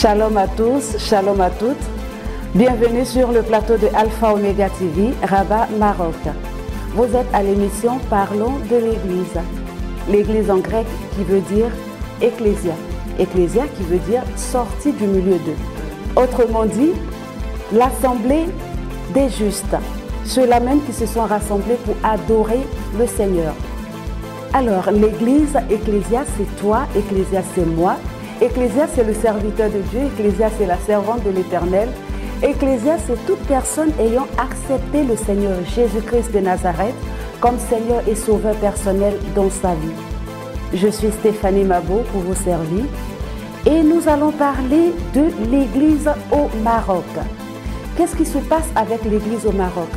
Shalom à tous, shalom à toutes. Bienvenue sur le plateau de Alpha Omega TV, Rabat, Maroc. Vous êtes à l'émission Parlons de l'Église. L'Église en grec qui veut dire Ecclésia. Ecclésia qui veut dire sortie du milieu d'eux. Autrement dit, l'assemblée des justes. Ceux-là même qui se sont rassemblés pour adorer le Seigneur. Alors, l'Église, Ecclésia, c'est toi, Ecclésia, c'est moi. Ecclésia, c'est le serviteur de Dieu. Ecclésia, c'est la servante de l'Éternel. Ecclésia, c'est toute personne ayant accepté le Seigneur Jésus-Christ de Nazareth comme Seigneur et Sauveur personnel dans sa vie. Je suis Stéphanie Mabo pour vous servir et nous allons parler de l'Église au Maroc. Qu'est-ce qui se passe avec l'Église au Maroc?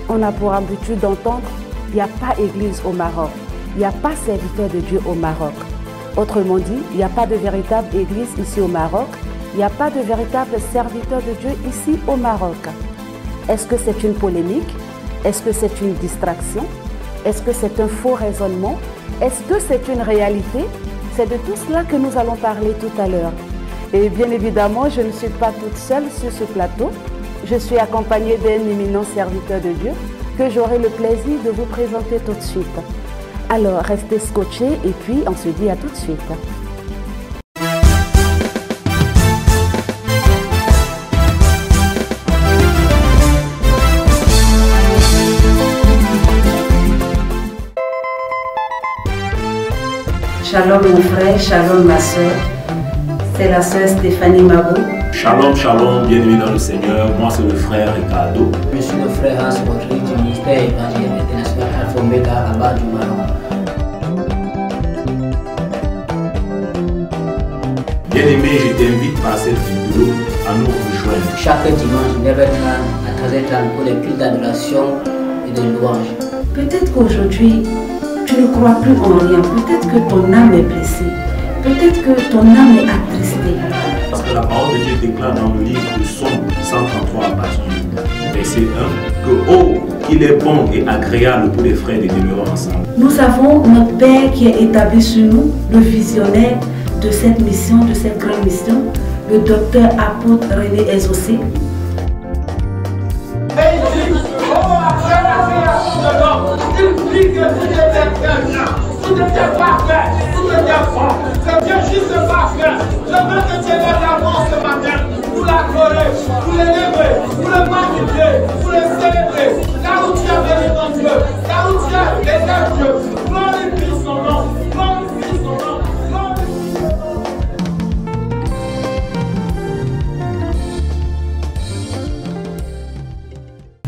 On a pour habitude d'entendre qu'il n'y a pas Église au Maroc, il n'y a pas serviteur de Dieu au Maroc. Autrement dit, il n'y a pas de véritable Église ici au Maroc, il n'y a pas de véritable serviteur de Dieu ici au Maroc. Est-ce que c'est une polémique? Est-ce que c'est une distraction? Est-ce que c'est un faux raisonnement? Est-ce que c'est une réalité? C'est de tout cela que nous allons parler tout à l'heure. Et bien évidemment, je ne suis pas toute seule sur ce plateau. Je suis accompagnée d'un éminent serviteur de Dieu que j'aurai le plaisir de vous présenter tout de suite. Alors, restez scotchés et puis on se dit à tout de suite. Shalom mon frère, shalom ma soeur. C'est la soeur Stéphanie Mabou. Shalom, shalom, bienvenue dans le Seigneur. Moi, c'est le frère Ricardo. Je suis le frère Hans Rodrigue du ministère évangélique international Alpha Omega Rabat du Maroc. Bien-aimé, je t'invite par cette vidéo à nous rejoindre. Chaque dimanche, 9h30 à 13h30 pour les cultes d'adoration et de louange. Peut-être qu'aujourd'hui, tu ne crois plus en rien. Peut-être que ton âme est blessée. Peut-être que ton âme est attristée. Parce que la parole de Dieu déclare dans le livre de Somme 133 à partir du verset 1 que oh, qu'il est bon et agréable pour les frères de demeurer ensemble. Nous avons notre Père qui est établi sur nous, le visionnaire de cette mission, de cette grande mission, le docteur apôtre René Exaucé. Tout était parfait, tout était bon. C'est bien juste parfait. Je veux que tu aies l'amour ce matin pour l'adorer, pour l'élever, pour le magnifier, pour le célébrer. Là où tu as béni ton Dieu, là où tu as béni Dieu, glorifie son nom, glorifie son nom, glorifie son nom.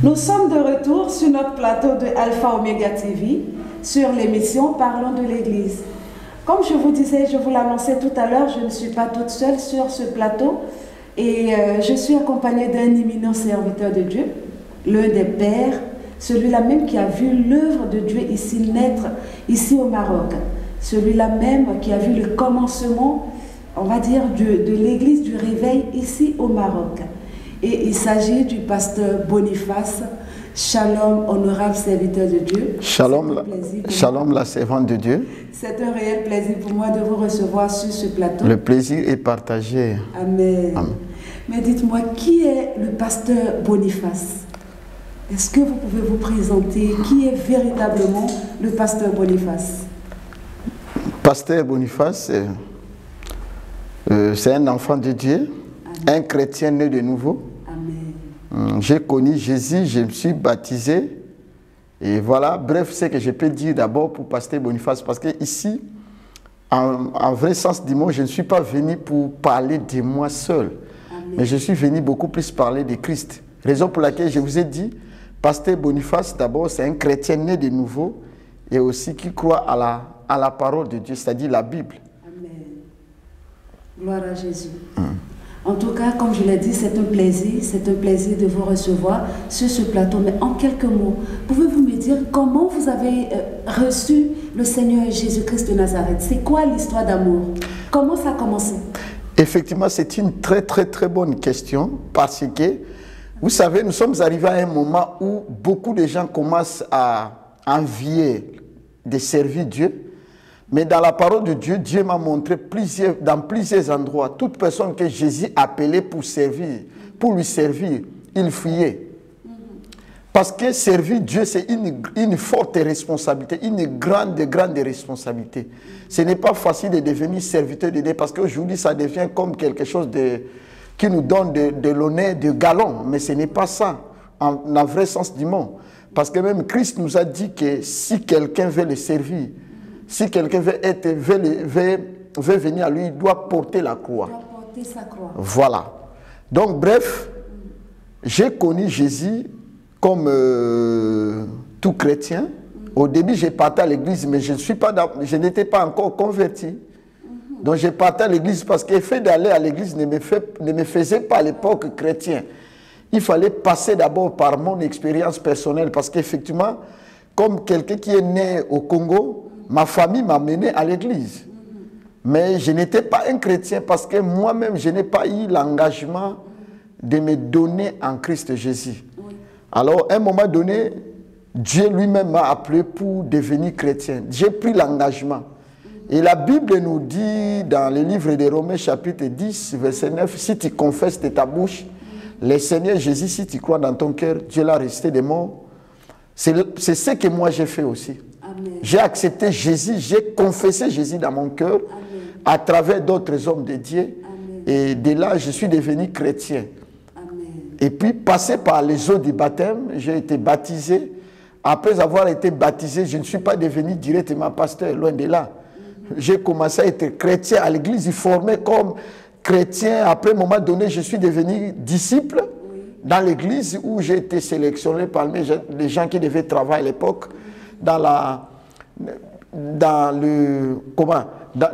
Nous sommes de retour sur notre plateau de Alpha Omega TV sur l'émission Parlons de l'Église. Comme je vous disais, je vous l'annonçais tout à l'heure, je ne suis pas toute seule sur ce plateau et je suis accompagnée d'un éminent serviteur de Dieu, l'un des pères, celui-là même qui a vu l'œuvre de Dieu ici naître, ici au Maroc, celui-là même qui a vu le commencement, on va dire, de l'Église du réveil ici au Maroc. Et il s'agit du pasteur Boniface. Shalom, honorable serviteur de Dieu. Shalom, shalom la servante de Dieu. C'est un réel plaisir pour moi de vous recevoir sur ce plateau. Le plaisir est partagé. Amen. Amen. Mais dites-moi, qui est le pasteur Boniface? Est-ce que vous pouvez vous présenter? Qui est véritablement le pasteur Boniface? Pasteur Boniface, c'est un enfant de Dieu, Amen. Un chrétien né de nouveau. J'ai connu Jésus, je me suis baptisé. Et voilà, bref, ce que je peux dire d'abord pour pasteur Boniface. Parce que ici, en vrai sens du mot, je ne suis pas venu pour parler de moi seul. Amen. Mais je suis venu beaucoup plus parler de Christ. Raison pour laquelle je vous ai dit, pasteur Boniface, d'abord, c'est un chrétien né de nouveau et aussi qui croit à la parole de Dieu, c'est-à-dire la Bible. Amen. Gloire à Jésus. En tout cas, comme je l'ai dit, c'est un plaisir de vous recevoir sur ce plateau. Mais en quelques mots, pouvez-vous me dire comment vous avez reçu le Seigneur Jésus-Christ de Nazareth? C'est quoi l'histoire d'amour? Comment ça a commencé? Effectivement, c'est une très bonne question parce que, vous savez, nous sommes arrivés à un moment où beaucoup de gens commencent à envier de servir Dieu Mais dans la parole de Dieu, Dieu m'a montré dans plusieurs endroits, toute personne que Jésus appelait pour lui servir, il fuyait. Parce que servir Dieu, c'est une forte responsabilité, une grande responsabilité. Ce n'est pas facile de devenir serviteur de Dieu, parce qu'aujourd'hui, ça devient comme quelque chose qui nous donne de l'honneur, de galon. Mais ce n'est pas ça, en vrai sens du mot. Parce que même Christ nous a dit que si quelqu'un veut le servir, si quelqu'un veut venir à lui, il doit porter la croix. Il doit porter sa croix. Voilà. Donc, bref, j'ai connu Jésus comme tout chrétien. Au début, j'ai parté à l'église, mais je n'étais pas encore converti. Donc, j'ai parté à l'église parce que le fait d'aller à l'église ne me faisait pas à l'époque chrétien. Il fallait passer d'abord par mon expérience personnelle parce qu'effectivement, comme quelqu'un qui est né au Congo, ma famille m'a mené à l'église. Mais je n'étais pas un chrétien parce que moi-même, je n'ai pas eu l'engagement de me donner en Christ Jésus. Alors, à un moment donné, Dieu lui-même m'a appelé pour devenir chrétien. J'ai pris l'engagement. Et la Bible nous dit dans le livre de Romains chapitre 10, verset 9, si tu confesses de ta bouche le Seigneur Jésus, si tu crois dans ton cœur, Dieu l'a resté des morts. C'est ce que moi j'ai fait aussi. J'ai accepté Jésus, j'ai confessé Jésus dans mon cœur à travers d'autres hommes de Dieu. Amen. Et de là, je suis devenu chrétien. Amen. Et puis, passé par les eaux du baptême, j'ai été baptisé. Après avoir été baptisé, je ne suis pas devenu directement pasteur, loin de là. J'ai commencé à être chrétien à l'église, formé comme chrétien. Après un moment donné, je suis devenu disciple dans l'église où j'ai été sélectionné parmi les gens qui devaient travailler à l'époque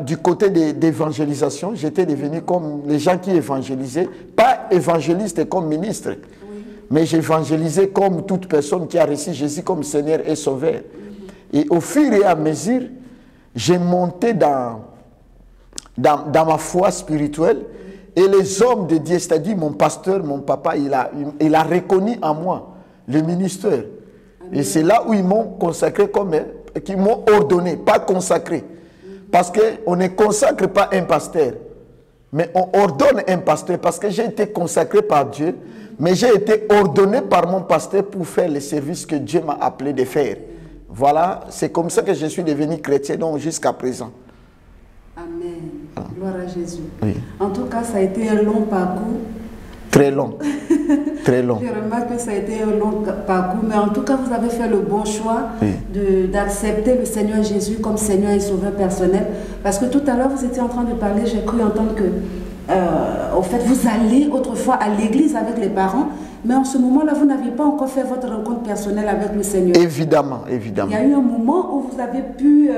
du côté d'évangélisation. J'étais devenu comme les gens qui évangélisaient, pas évangéliste comme ministre, mais j'évangélisais comme toute personne qui a reçu Jésus comme Seigneur et Sauveur. Et au fur et à mesure, j'ai monté dans ma foi spirituelle. Et les hommes de Dieu, c'est-à-dire mon pasteur, mon papa, il a reconnu en moi le ministère. Et c'est là où ils m'ont consacré qu'ils m'ont ordonné, pas consacré. Parce qu'on ne consacre pas un pasteur, mais on ordonne un pasteur parce que j'ai été consacré par Dieu, mais j'ai été ordonné par mon pasteur pour faire les services que Dieu m'a appelé de faire. Voilà, c'est comme ça que je suis devenu chrétien donc jusqu'à présent. Amen. Gloire à Jésus. Oui. En tout cas, ça a été un long parcours. Très long. Très long. Je remarque que ça a été un long parcours, mais en tout cas, vous avez fait le bon choix d'accepter le Seigneur Jésus comme Seigneur et Sauveur personnel. Parce que tout à l'heure, vous étiez en train de parler, j'ai cru entendre que, au fait, vous allez autrefois à l'église avec les parents, mais en ce moment-là, vous n'aviez pas encore fait votre rencontre personnelle avec le Seigneur. Évidemment, évidemment. Il y a eu un moment où vous avez pu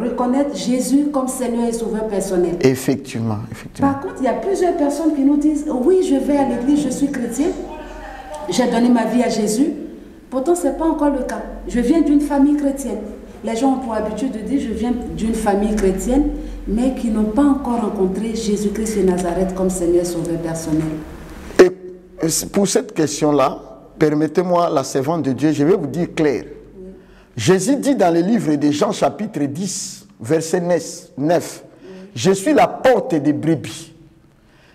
reconnaître Jésus comme Seigneur et Sauveur personnel. Effectivement, effectivement. Par contre, il y a plusieurs personnes qui nous disent « Oui, je vais à l'église, je suis chrétien, j'ai donné ma vie à Jésus. » Pourtant, ce n'est pas encore le cas. Je viens d'une famille chrétienne. Les gens ont pour habitude de dire « Je viens d'une famille chrétienne, mais qui n'ont pas encore rencontré Jésus-Christ de Nazareth comme Seigneur et Sauveur personnel. » Et pour cette question-là, permettez-moi, la servante de Dieu, je vais vous dire clair. Oui. Jésus dit dans le livre de Jean chapitre 10, verset 9, « Je suis la porte des brebis.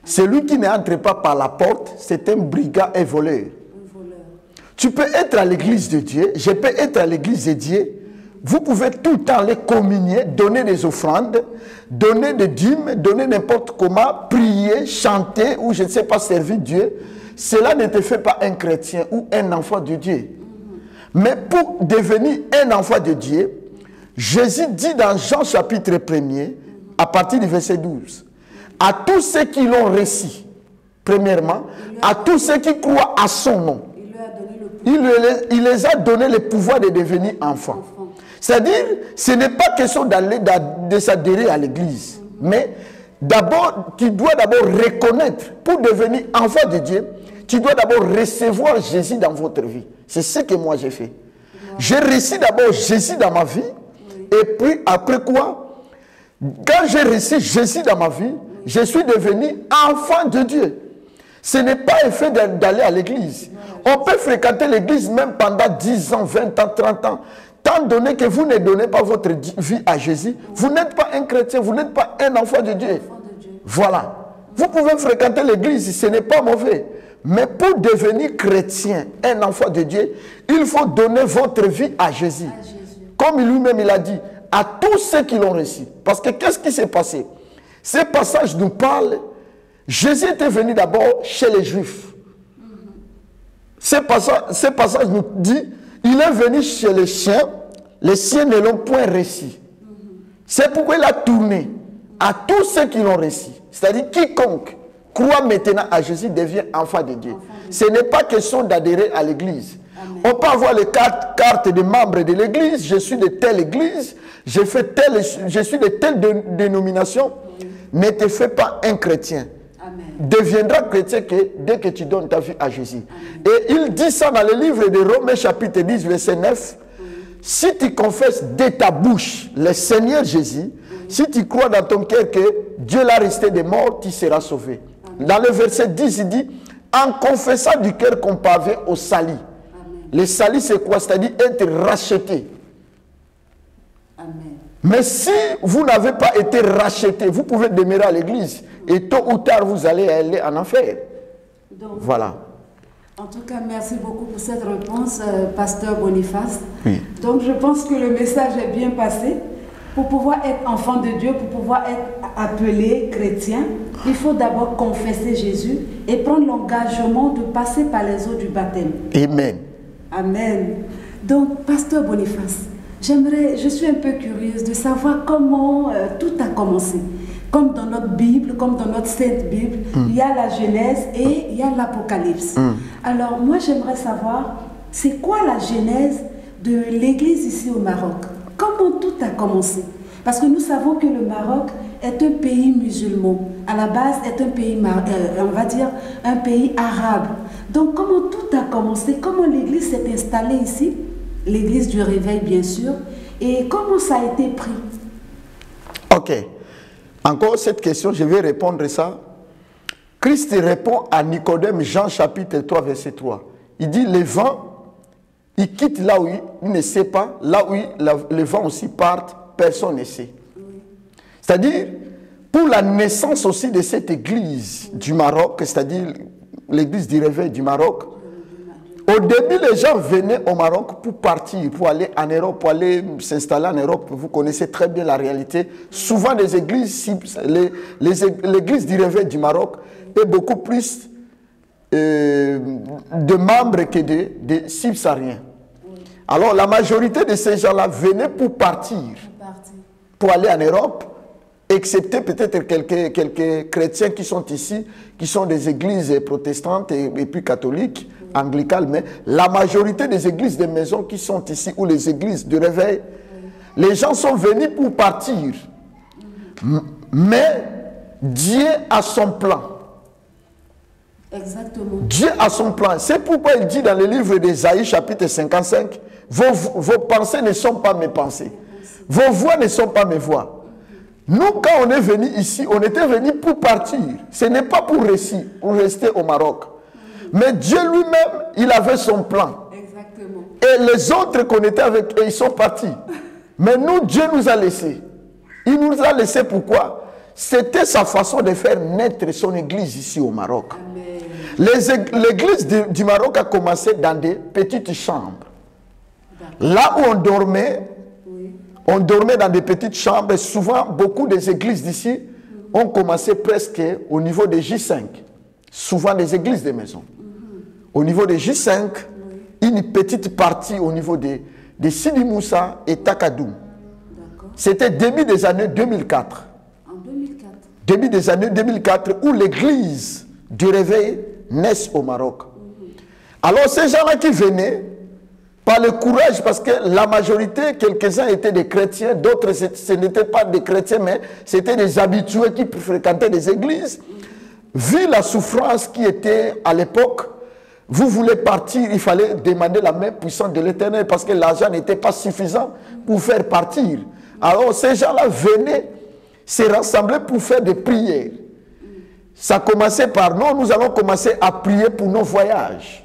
Celui qui n'entre pas par la porte, c'est un brigand et voleur. » Tu peux être à l'église de Dieu, je peux être à l'église de Dieu. Vous pouvez tout le temps les communier, donner des offrandes, donner des dîmes, donner n'importe comment, prier, chanter ou je ne sais pas servir Dieu. Cela ne te fait pas un chrétien ou un enfant de Dieu. Mais pour devenir un enfant de Dieu, Jésus dit dans Jean chapitre 1er, à partir du verset 12, à tous ceux qui l'ont reçu, premièrement, à tous ceux qui croient à son nom, il les a donné le pouvoir de devenir enfants. C'est-à-dire, ce n'est pas question de s'adhérer à l'église, mais d'abord, tu dois d'abord reconnaître, pour devenir enfant de Dieu, tu dois d'abord recevoir Jésus dans votre vie. C'est ce que moi j'ai fait. J'ai reçu d'abord Jésus dans ma vie, et puis après quoi, quand j'ai reçu Jésus dans ma vie, je suis devenu enfant de Dieu. Ce n'est pas le fait d'aller à l'église. On peut fréquenter l'église même pendant 10 ans, 20 ans, 30 ans. tant donné que vous ne donnez pas votre vie à Jésus, vous n'êtes pas un chrétien, vous n'êtes pas un enfant de Dieu. Voilà. Vous pouvez fréquenter l'église, ce n'est pas mauvais. Mais pour devenir chrétien, un enfant de Dieu, il faut donner votre vie à Jésus. Comme lui-même il a dit, à tous ceux qui l'ont reçu. Parce que qu'est-ce qui s'est passé? Ces passages nous parlent. Jésus était venu d'abord chez les Juifs. Ces passages nous disent, il est venu chez les siens ne l'ont point reçu. C'est pourquoi il a tourné à tous ceux qui l'ont reçu. C'est-à-dire quiconque croit maintenant à Jésus devient enfant de Dieu. Ce n'est pas question d'adhérer à l'église. On peut avoir les cartes de membres de l'église. Je suis de telle église, je suis de telle dénomination. Ne te fais pas un chrétien. Deviendra chrétien que dès que tu donnes ta vie à Jésus. Et il dit ça dans le livre de Romains chapitre 10 verset 9. Si tu confesses de ta bouche le Seigneur Jésus, si tu crois dans ton cœur que Dieu l'a resté des morts, tu seras sauvé. Dans le verset 10, il dit, en confessant du cœur qu'on parvient au salut. Le salut c'est quoi? C'est-à-dire être racheté. Amen. Mais si vous n'avez pas été racheté, vous pouvez demeurer à l'église. Et tôt ou tard, vous allez aller en enfer. Donc, voilà. En tout cas, merci beaucoup pour cette réponse, Pasteur Boniface. Oui. Donc, je pense que le message est bien passé. Pour pouvoir être enfant de Dieu, pour pouvoir être appelé chrétien, il faut d'abord confesser Jésus et prendre l'engagement de passer par les eaux du baptême. Amen. Amen. Donc, Pasteur Boniface, je suis un peu curieuse de savoir comment tout a commencé. Comme dans notre Bible, comme dans notre Sainte Bible, il y a la Genèse et il y a l'Apocalypse. Alors, moi, j'aimerais savoir, c'est quoi la genèse de l'église ici au Maroc? Comment tout a commencé? Parce que nous savons que le Maroc est un pays musulman. À la base, est un pays, on va dire, un pays arabe. Donc, comment tout a commencé? Comment l'église s'est installée ici? L'église du réveil, bien sûr. Et comment ça a été pris? Ok. Encore cette question, je vais répondre à ça. Christ répond à Nicodème, Jean chapitre 3, verset 3. Il dit, le vent, il quitte là où il ne sait pas, là où le vent aussi part, personne ne sait. C'est-à-dire, pour la naissance aussi de cette église du Maroc, c'est-à-dire l'église du réveil du Maroc, au début, les gens venaient au Maroc pour partir, pour aller en Europe, pour aller s'installer en Europe. Vous connaissez très bien la réalité. Souvent, les églises, l'église du réveil du Maroc est beaucoup plus de membres que de subsahariens. Alors, la majorité de ces gens-là venaient pour partir, pour aller en Europe, excepté peut-être quelques chrétiens qui sont ici, qui sont des églises protestantes et puis catholiques, anglicanes, mais la majorité des églises de maison qui sont ici, ou les églises de réveil, les gens sont venus pour partir. Mais Dieu a son plan. Exactement. Dieu a son plan. C'est pourquoi il dit dans le livre d'Ésaïe, chapitre 55, vos pensées ne sont pas mes pensées. Vos voix ne sont pas mes voix. Nous, quand on est venu ici, on était venu pour partir. Ce n'est pas pour rester au Maroc. Mais Dieu lui-même, il avait son plan. Exactement. Et les autres qu'on était avec eux, ils sont partis. Mais nous, Dieu nous a laissés. Il nous a laissés pourquoi? C'était sa façon de faire naître son église ici au Maroc. L'église du Maroc a commencé dans des petites chambres. Là où on dormait dans des petites chambres. Et souvent, beaucoup des églises d'ici ont commencé presque au niveau des J5. Souvent des églises de maison. Au niveau des J5, une petite partie au niveau de Sidi Moussa et Takadoum. C'était début des années 2004. En 2004. Début des années 2004, où l'église du réveil naît au Maroc. Alors ces gens-là qui venaient, par le courage, parce que la majorité, quelques-uns étaient des chrétiens, d'autres ce n'étaient pas des chrétiens, mais c'était des habitués qui fréquentaient des églises. Vu la souffrance qui était à l'époque, vous voulez partir, il fallait demander la main puissante de l'Éternel parce que l'argent n'était pas suffisant pour faire partir. Alors ces gens-là venaient se rassembler pour faire des prières. Ça commençait par nous allons commencer à prier pour nos voyages.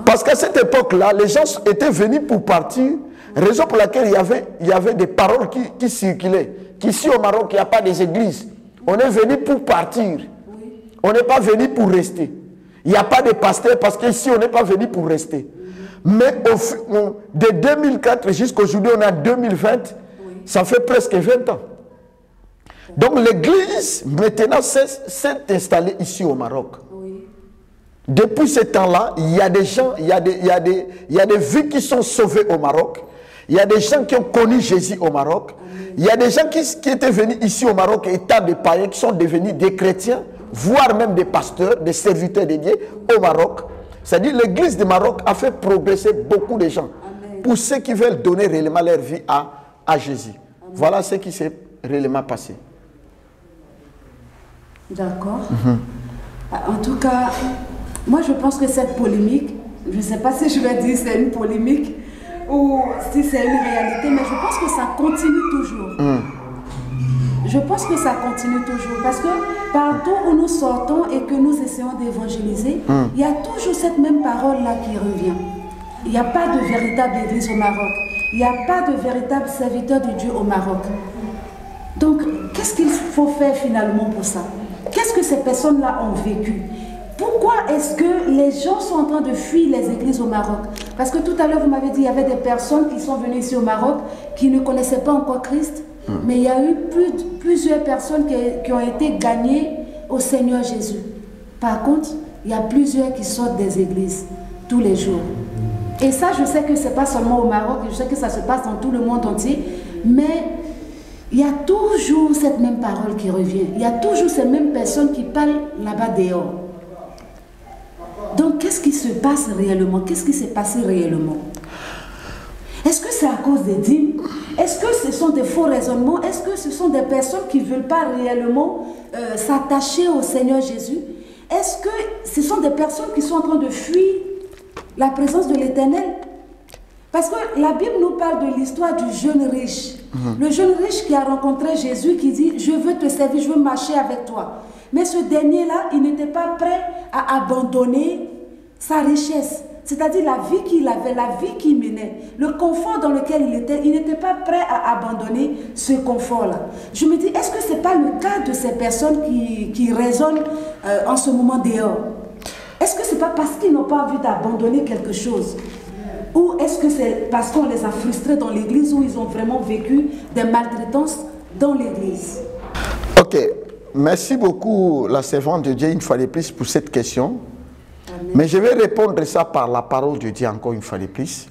Parce qu'à cette époque-là, les gens étaient venus pour partir, Raison pour laquelle il y avait des paroles qui circulaient. Qu'ici au Maroc, il n'y a pas des églises. On est venu pour partir. On n'est pas venu pour rester. Il n'y a pas de pasteurs parce qu'ici, on n'est pas venu pour rester. Mais de 2004 jusqu'à aujourd'hui, on est en 2020. Ça fait presque 20 ans. Donc l'église, maintenant, s'est installée ici au Maroc. Depuis ce temps-là, il y a des gens, il y a des vies qui sont sauvées au Maroc. Il y a des gens qui ont connu Jésus au Maroc. Il y a des gens qui étaient venus ici au Maroc, état de païens, qui sont devenus des chrétiens, voire même des pasteurs, des serviteurs de Dieu au Maroc. C'est-à-dire l'église du Maroc a fait progresser beaucoup de gens. Amen. Pour ceux qui veulent donner réellement leur vie à Jésus. Amen. Voilà ce qui s'est réellement passé. D'accord. En tout cas, moi je pense que cette polémique, je ne sais pas si je vais dire c'est une polémique ou si c'est une réalité, mais je pense que ça continue toujours. Je pense que ça continue toujours parce que partout où nous sortons et que nous essayons d'évangéliser, il y a toujours cette même parole-là qui revient. Il n'y a pas de véritable église au Maroc. Il n'y a pas de véritable serviteur de Dieu au Maroc. Donc, qu'est-ce qu'il faut faire finalement pour ça? Qu'est-ce que ces personnes-là ont vécu? Pourquoi est-ce que les gens sont en train de fuir les églises au Maroc? Parce que tout à l'heure, vous m'avez dit qu'il y avait des personnes qui sont venues ici au Maroc qui ne connaissaient pas encore Christ. Mais il y a eu plusieurs personnes qui ont été gagnées au Seigneur Jésus. Par contre, il y a plusieurs qui sortent des églises tous les jours. Et ça, je sais que ce n'est pas seulement au Maroc, je sais que ça se passe dans tout le monde entier. Mais il y a toujours cette même parole qui revient. Il y a toujours ces mêmes personnes qui parlent là-bas dehors. Donc, qu'est-ce qui se passe réellement? Qu'est-ce qui s'est passé réellement? Est-ce que c'est à cause des dîmes? Est-ce que ce sont des faux raisonnements? Est-ce que ce sont des personnes qui ne veulent pas réellement s'attacher au Seigneur Jésus? Est-ce que ce sont des personnes qui sont en train de fuir la présence de l'Éternel? Parce que la Bible nous parle de l'histoire du jeune riche. Le jeune riche qui a rencontré Jésus, qui dit « Je veux te servir, je veux marcher avec toi ». Mais ce dernier-là, il n'était pas prêt à abandonner sa richesse. C'est-à-dire la vie qu'il avait, la vie qu'il menait, le confort dans lequel il n'était pas prêt à abandonner ce confort-là. Je me dis, est-ce que ce n'est pas le cas de ces personnes qui raisonnent en ce moment dehors? Est-ce que ce n'est pas parce qu'ils n'ont pas envie d'abandonner quelque chose? Ou est-ce que c'est parce qu'on les a frustrés dans l'église ou ils ont vraiment vécu des maltraitances dans l'église? Ok, merci beaucoup la servante de Dieu une fois de plus pour cette question. Mais je vais répondre ça par la parole de Dieu encore une fois de plus.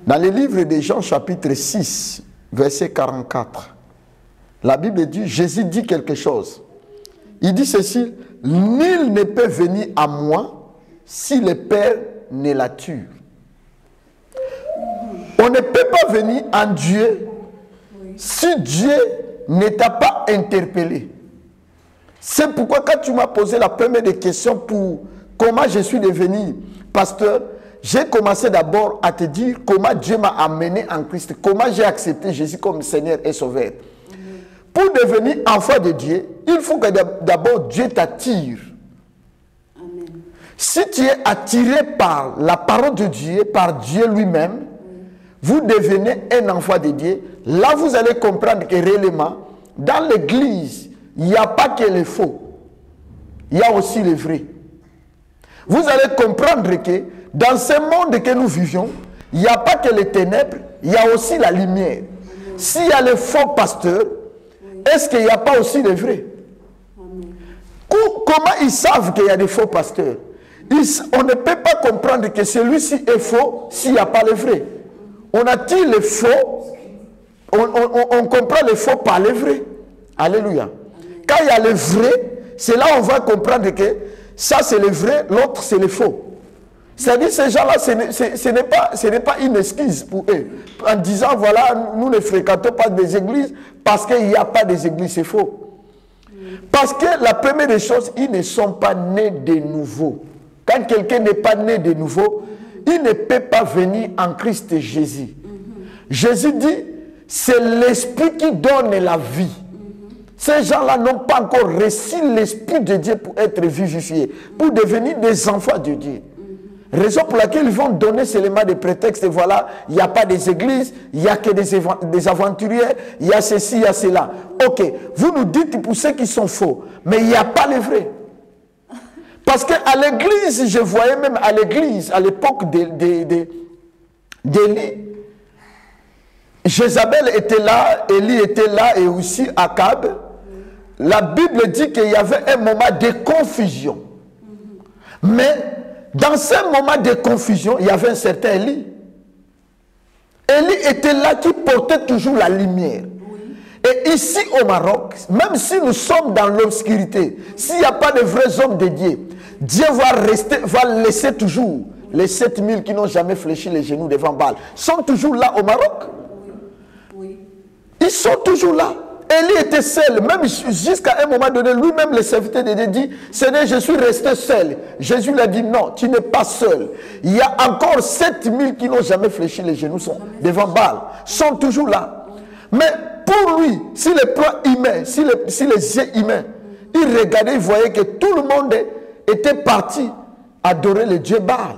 Dans le livre de Jean chapitre 6, verset 44, la Bible dit, Jésus dit quelque chose. Il dit ceci, « Nul ne peut venir à moi si le Père ne la tue. » On ne peut pas venir en Dieu si Dieu ne t'a pas interpellé. C'est pourquoi quand tu m'as posé la première des questions pour comment je suis devenu pasteur, j'ai commencé d'abord à te dire comment Dieu m'a amené en Christ, comment j'ai accepté Jésus comme Seigneur et Sauveur. Pour devenir enfant de Dieu, il faut que d'abord Dieu t'attire. Si tu es attiré par la parole de Dieu, par Dieu lui-même, vous devenez un enfant de Dieu. Là, vous allez comprendre que réellement, dans l'église, il n'y a pas que les faux. Il y a aussi les vrais. Vous allez comprendre que dans ce monde que nous vivions, il n'y a pas que les ténèbres, il y a aussi la lumière. S'il y a les faux pasteurs, est-ce qu'il n'y a pas aussi les vrais? Comment ils savent qu'il y a des faux pasteurs? On ne peut pas comprendre que celui-ci est faux s'il n'y a pas les vrais. On attire les faux, on comprend les faux par les vrais. Alléluia. Quand il y a les vrais, c'est là on va comprendre que ça c'est le vrai, l'autre c'est le faux. C'est-à-dire ces gens-là, ce n'est pas une excuse pour eux. En disant, voilà, nous ne fréquentons pas des églises parce qu'il n'y a pas des églises, c'est faux. Parce que la première des choses, ils ne sont pas nés de nouveau. Quand quelqu'un n'est pas né de nouveau, il ne peut pas venir en Christ Jésus. Jésus dit, c'est l'Esprit qui donne la vie. Ces gens-là n'ont pas encore reçu l'Esprit de Dieu pour être vivifiés, pour devenir des enfants de Dieu. Raison pour laquelle ils vont donner seulement des prétextes. Et voilà, il n'y a pas des églises, il n'y a que des aventuriers, il y a ceci, il y a cela. Ok, vous nous dites pour ceux qui sont faux, mais il n'y a pas les vrais. Parce qu'à l'église, je voyais même à l'église, à l'époque d'Élie, Jézabel était là, Élie était là et aussi Akab. La Bible dit qu'il y avait un moment de confusion. Mais dans ce moment de confusion, il y avait un certain Élie. Élie était là qui portait toujours la lumière. Et ici au Maroc, même si nous sommes dans l'obscurité, s'il n'y a pas de vrais hommes de Dieu, Dieu va laisser toujours les 7000 qui n'ont jamais fléchi les genoux devant Baal. Sont toujours là au Maroc. Ils sont toujours là. Élie était seul, même jusqu'à un moment donné, lui-même, le serviteur de Dieu dit, Seigneur, je suis resté seul. Jésus lui a dit, non, tu n'es pas seul. Il y a encore 7000 qui n'ont jamais fléchi les genoux devant Baal. Sont toujours là. Mais pour lui, si les plans humains, si les yeux humains, il regardait, il voyait que tout le monde était parti adorer le Dieu Baal.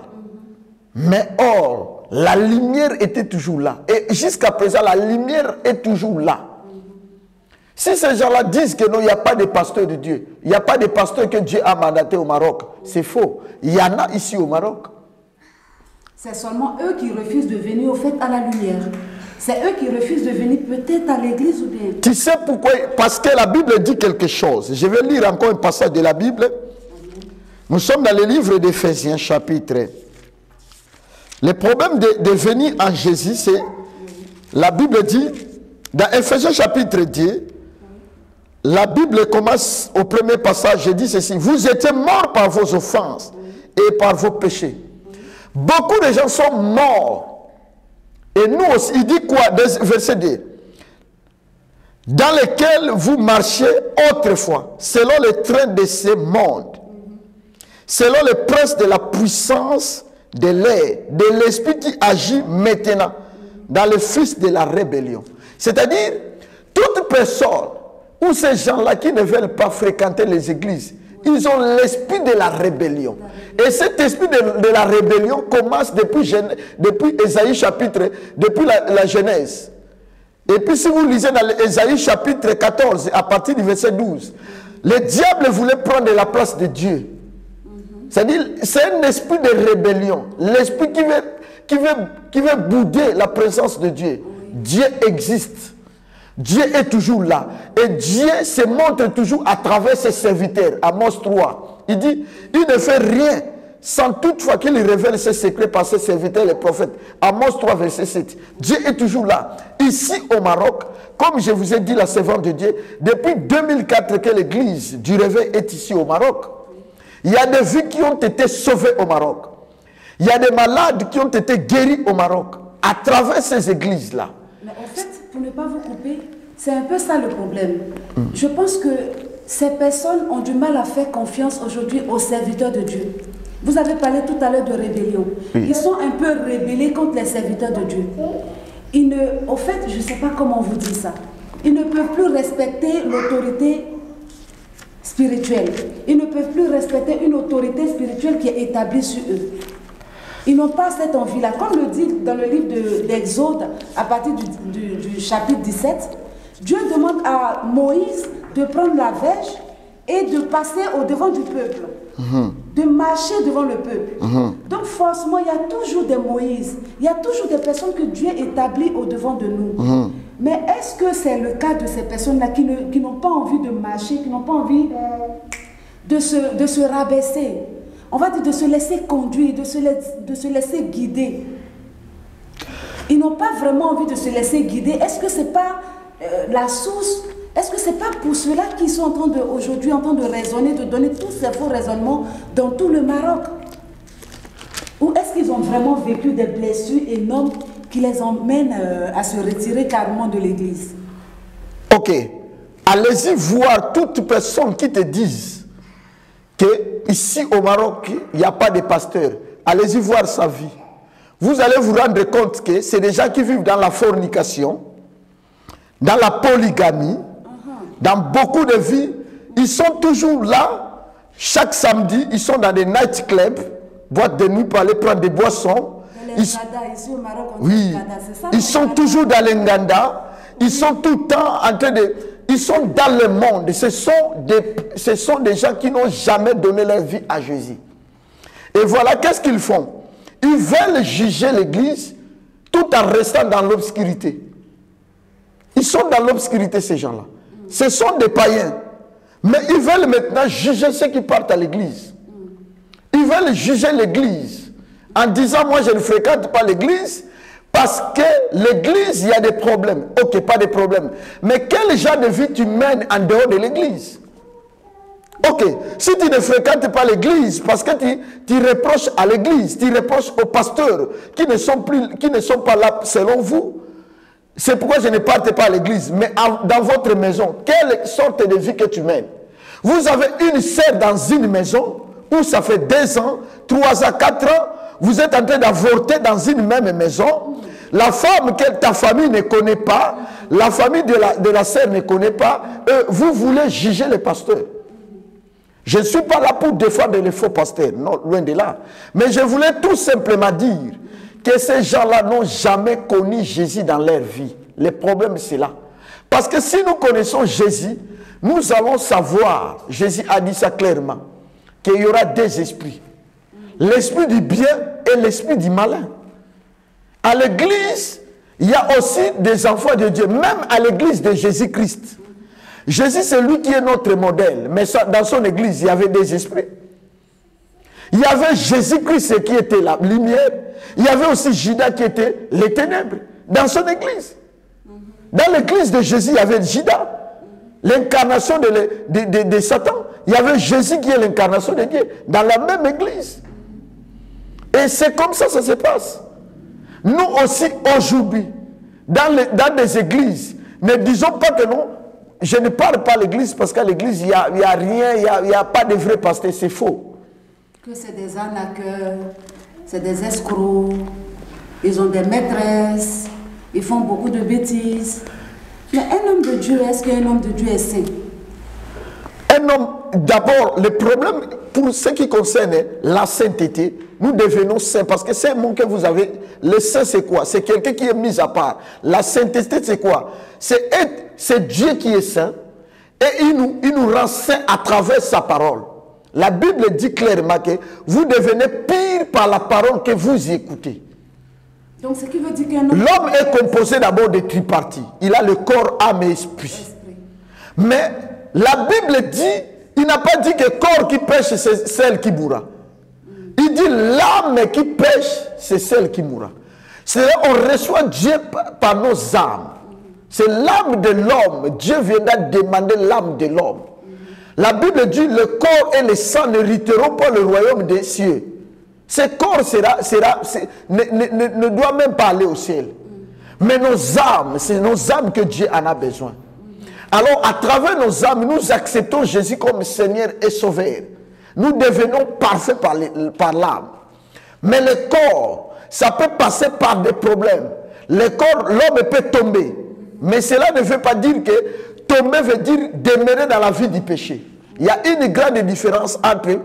Mais or, la lumière était toujours là. Et jusqu'à présent, la lumière est toujours là. Si ces gens-là disent que non, il n'y a pas de pasteur de Dieu, il n'y a pas de pasteur que Dieu a mandaté au Maroc, c'est faux. Il y en a ici au Maroc. C'est seulement eux qui refusent de venir au fait à la lumière. C'est eux qui refusent de venir peut-être à l'église ou bien. Tu sais pourquoi? Parce que la Bible dit quelque chose. Je vais lire encore un passage de la Bible. Nous sommes dans le livre d'Éphésiens, chapitre. Le problème de venir en Jésus, c'est, la Bible dit, dans Éphésiens chapitre 10, la Bible commence au premier passage, je dis ceci, vous étiez morts par vos offenses et par vos péchés. Beaucoup de gens sont morts. Et nous aussi, il dit quoi? Verset 2. Dans lequel vous marchiez autrefois, selon le train de ce monde, selon le prince de la puissance de l'air, de l'esprit qui agit maintenant dans le fils de la rébellion. C'est-à-dire, toute personne ou ces gens-là qui ne veulent pas fréquenter les églises, ils ont l'esprit de la rébellion. Et cet esprit de la rébellion commence depuis Ésaïe chapitre, depuis la Genèse. Et puis si vous lisez dans Ésaïe chapitre 14, à partir du verset 12, le diable voulait prendre la place de Dieu. C'est-à-dire, c'est un esprit de rébellion. L'esprit qui veut bouder la présence de Dieu. Dieu existe. Dieu est toujours là. Et Dieu se montre toujours à travers ses serviteurs. Amos 3. Il dit, il ne fait rien sans toutefois qu'il révèle ses secrets par ses serviteurs, les prophètes. Amos 3, verset 7. Dieu est toujours là. Ici au Maroc, comme je vous ai dit, la servante de Dieu, depuis 2004 que l'église du réveil est ici au Maroc, il y a des vies qui ont été sauvées au Maroc. Il y a des malades qui ont été guéris au Maroc à travers ces églises-là. Mais en fait, pour ne pas vous couper, c'est un peu ça le problème. Je pense que ces personnes ont du mal à faire confiance aujourd'hui aux serviteurs de Dieu. Vous avez parlé tout à l'heure de rébellion. Oui. Ils sont un peu rébellés contre les serviteurs de Dieu. Au fait, je ne sais pas comment vous dire ça. Ils ne peuvent plus respecter l'autorité spirituelle. Ils ne peuvent plus respecter une autorité spirituelle qui est établie sur eux. Ils n'ont pas cette envie-là. Comme le dit dans le livre d'Exode, à partir du chapitre 17, Dieu demande à Moïse de prendre la verge et de passer au-devant du peuple, de marcher devant le peuple. Donc forcément, il y a toujours des Moïse, il y a toujours des personnes que Dieu établit au-devant de nous. Mais est-ce que c'est le cas de ces personnes-là qui n'ont pas envie de marcher, qui n'ont pas envie de se rabaisser? On va dire de se laisser conduire, de se laisser guider. Ils n'ont pas vraiment envie de se laisser guider. Est-ce que ce n'est pas la source? Est-ce que ce n'est pas pour cela qu'ils sont aujourd'hui en train de raisonner, de donner tous ces faux raisonnements dans tout le Maroc? Ou est-ce qu'ils ont vraiment vécu des blessures énormes qui les emmènent à se retirer carrément de l'église? Ok. Allez-y voir toute personne qui te dise qu'ici au Maroc, il n'y a pas de pasteur. Allez-y voir sa vie. Vous allez vous rendre compte que c'est des gens qui vivent dans la fornication, dans la polygamie, dans beaucoup de vies. Ils sont toujours là, chaque samedi, ils sont dans des nightclubs, ils sont dans des endroits où il y a beaucoup de boîte de nuit pour aller prendre des boissons. Ici au Maroc, on oui, ça, ils sont toujours dans l'Enganda. Ils sont tout le temps en train de... Ils sont dans le monde. Ce sont des gens qui n'ont jamais donné leur vie à Jésus. Et voilà, qu'est-ce qu'ils font? Ils veulent juger l'Église tout en restant dans l'obscurité. Ils sont dans l'obscurité, ces gens-là. Ce sont des païens. Mais ils veulent maintenant juger ceux qui partent à l'Église. Ils veulent juger l'Église en disant, moi je ne fréquente pas l'Église parce que l'Église, il y a des problèmes. Ok, pas de problèmes. Mais quel genre de vie tu mènes en dehors de l'Église? Ok, si tu ne fréquentes pas l'Église parce que tu reproches à l'Église, tu reproches aux pasteurs qui ne sont pas là selon vous, c'est pourquoi je ne parte pas à l'église. Mais dans votre maison, quelle sorte de vie que tu mènes? Vous avez une sœur dans une maison où ça fait 2 ans, 3 ans, 4 ans, vous êtes en train d'avorter dans une même maison. La femme que ta famille ne connaît pas, la famille de la sœur ne connaît pas, vous voulez juger les pasteurs. Je ne suis pas là pour défendre les faux pasteurs, non, loin de là. Mais je voulais tout simplement dire que ces gens-là n'ont jamais connu Jésus dans leur vie. Le problème, c'est là. Parce que si nous connaissons Jésus, nous allons savoir, Jésus a dit ça clairement, qu'il y aura 2 esprits. L'esprit du bien et l'esprit du malin. À l'église, il y a aussi des enfants de Dieu, même à l'église de Jésus-Christ. Jésus, c'est lui qui est notre modèle. Mais dans son église, il y avait des esprits. Il y avait Jésus-Christ qui était la lumière. Il y avait aussi Judas qui était les ténèbres dans son église. Dans l'église de Jésus, il y avait Judas, l'incarnation de Satan. Il y avait Jésus qui est l'incarnation de Dieu dans la même église. Et c'est comme ça que ça se passe. Nous aussi, aujourd'hui, dans des églises, ne disons pas que non, je ne parle pas à l'église parce qu'à l'église, il n'y a rien, il n'y a pas de vrai pasteur, c'est faux. Que c'est des arnaqueurs, c'est des escrocs, ils ont des maîtresses, ils font beaucoup de bêtises. Mais un homme de Dieu, est-ce qu'un homme de Dieu est saint? Un homme, d'abord, le problème pour ce qui concerne la sainteté, nous devenons saints parce que c'est un mot que vous avez. Le saint, c'est quoi? C'est quelqu'un qui est mis à part. La sainteté, c'est quoi? C'est Dieu qui est saint et il nous rend saints à travers sa parole. La Bible dit clairement que vous devenez pire par la parole que vous écoutez. Donc, ce qui veut dire qu'un homme... L'homme est composé d'abord de triparties. Il a le corps, âme et esprit. Mais la Bible dit, il n'a pas dit que le corps qui pêche, c'est celle qui mourra. Il dit l'âme qui pêche, c'est celle qui mourra. C'est-à-dire on reçoit Dieu par nos âmes. C'est l'âme de l'homme. Dieu viendra demander l'âme de l'homme. La Bible dit le corps et le sang n'hériteront pas le royaume des cieux. Ce corps ne doit même pas aller au ciel. Mais nos âmes, c'est nos âmes que Dieu en a besoin. Alors à travers nos âmes, nous acceptons Jésus comme Seigneur et Sauveur. Nous devenons parfaits par l'âme. Mais le corps, ça peut passer par des problèmes. Le corps, l'homme peut tomber. Mais cela ne veut pas dire que tomber veut dire demeurer dans la vie du péché. Il y a une grande différence entre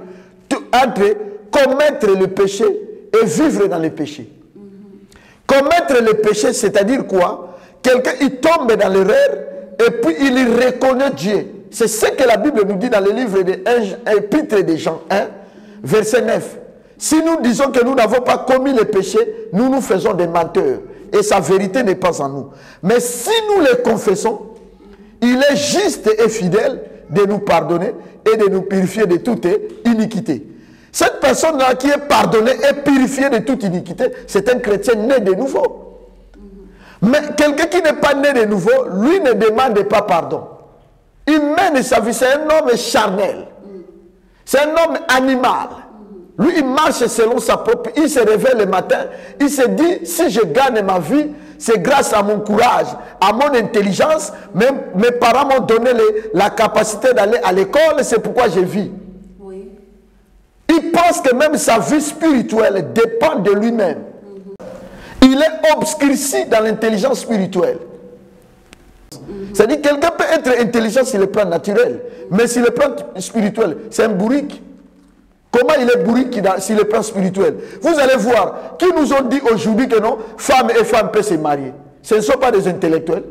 commettre le péché et vivre dans le péché. Commettre le péché, c'est-à-dire quoi? Quelqu'un, il tombe dans l'erreur et puis il reconnaît Dieu. C'est ce que la Bible nous dit dans le livre de Épître de Jean 1, verset 9. Si nous disons que nous n'avons pas commis le péché, nous nous faisons des menteurs. Et sa vérité n'est pas en nous. Mais si nous le confessons, il est juste et fidèle de nous pardonner et de nous purifier de toute iniquité. Cette personne-là qui est pardonnée et purifiée de toute iniquité, c'est un chrétien né de nouveau. Mais quelqu'un qui n'est pas né de nouveau, lui ne demande pas pardon. Il mène sa vie, c'est un homme charnel. C'est un homme animal. Lui, il marche selon sa propre... Il se réveille le matin, il se dit, si je gagne ma vie, c'est grâce à mon courage, à mon intelligence. Même mes parents m'ont donné la capacité d'aller à l'école, c'est pourquoi je vis. Oui. Il pense que même sa vie spirituelle dépend de lui-même. Il est obscurci dans l'intelligence spirituelle. C'est-à-dire que quelqu'un peut être intelligent sur le plan naturel, mais sur le plan spirituel, c'est un bourrique. Comment il est bourrique sur le plan spirituel. Vous allez voir, qui nous ont dit aujourd'hui que non, femmes et femmes peuvent se marier. Ce ne sont pas des intellectuels.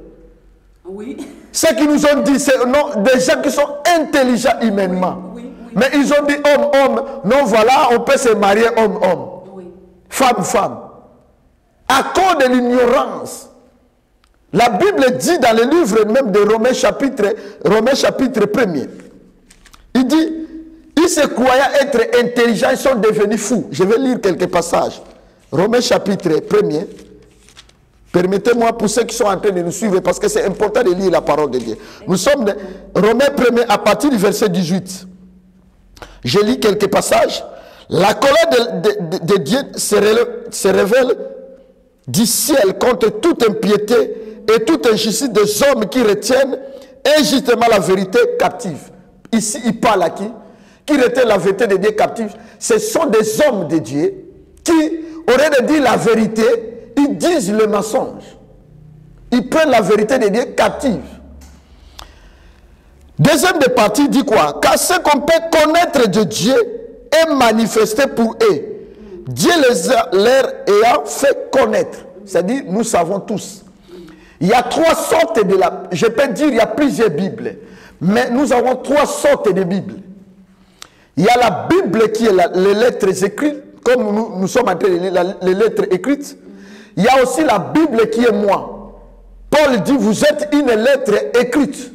Oui. Ceux qui nous ont dit, c'est non, des gens qui sont intelligents humainement. Oui, oui, oui. Mais ils ont dit homme, homme. Non, voilà, on peut se marier homme, homme. Oui. Femme, femme. À cause de l'ignorance. La Bible dit dans le livre même de Romains chapitre 1er. Il dit, ils se croyant être intelligents, ils sont devenus fous. Je vais lire quelques passages. Romains chapitre 1er. Permettez-moi pour ceux qui sont en train de nous suivre, parce que c'est important de lire la parole de Dieu. Nous sommes de Romains 1er à partir du verset 18. Je lis quelques passages. La colère de Dieu se révèle du ciel contre toute impiété et toute injustice des hommes qui retiennent injustement la vérité captive. Ici, il parle à qui? Qui retient la vérité de Dieu captive? Ce sont des hommes de Dieu qui, au lieu de dire la vérité, ils disent le mensonge. Ils prennent la vérité de Dieu captive. Deuxième de partie dit quoi? Car ce qu'on peut connaître de Dieu est manifesté pour eux. Dieu leur ayant fait connaître. C'est-à-dire, nous savons tous. Il y a trois sortes de la... Je peux dire, il y a plusieurs Bibles. Mais nous avons trois sortes de Bibles. Il y a la Bible qui est les lettres écrites, comme nous sommes en train de lire les lettres écrites. Il y a aussi la Bible qui est moi. Paul dit, vous êtes une lettre écrite.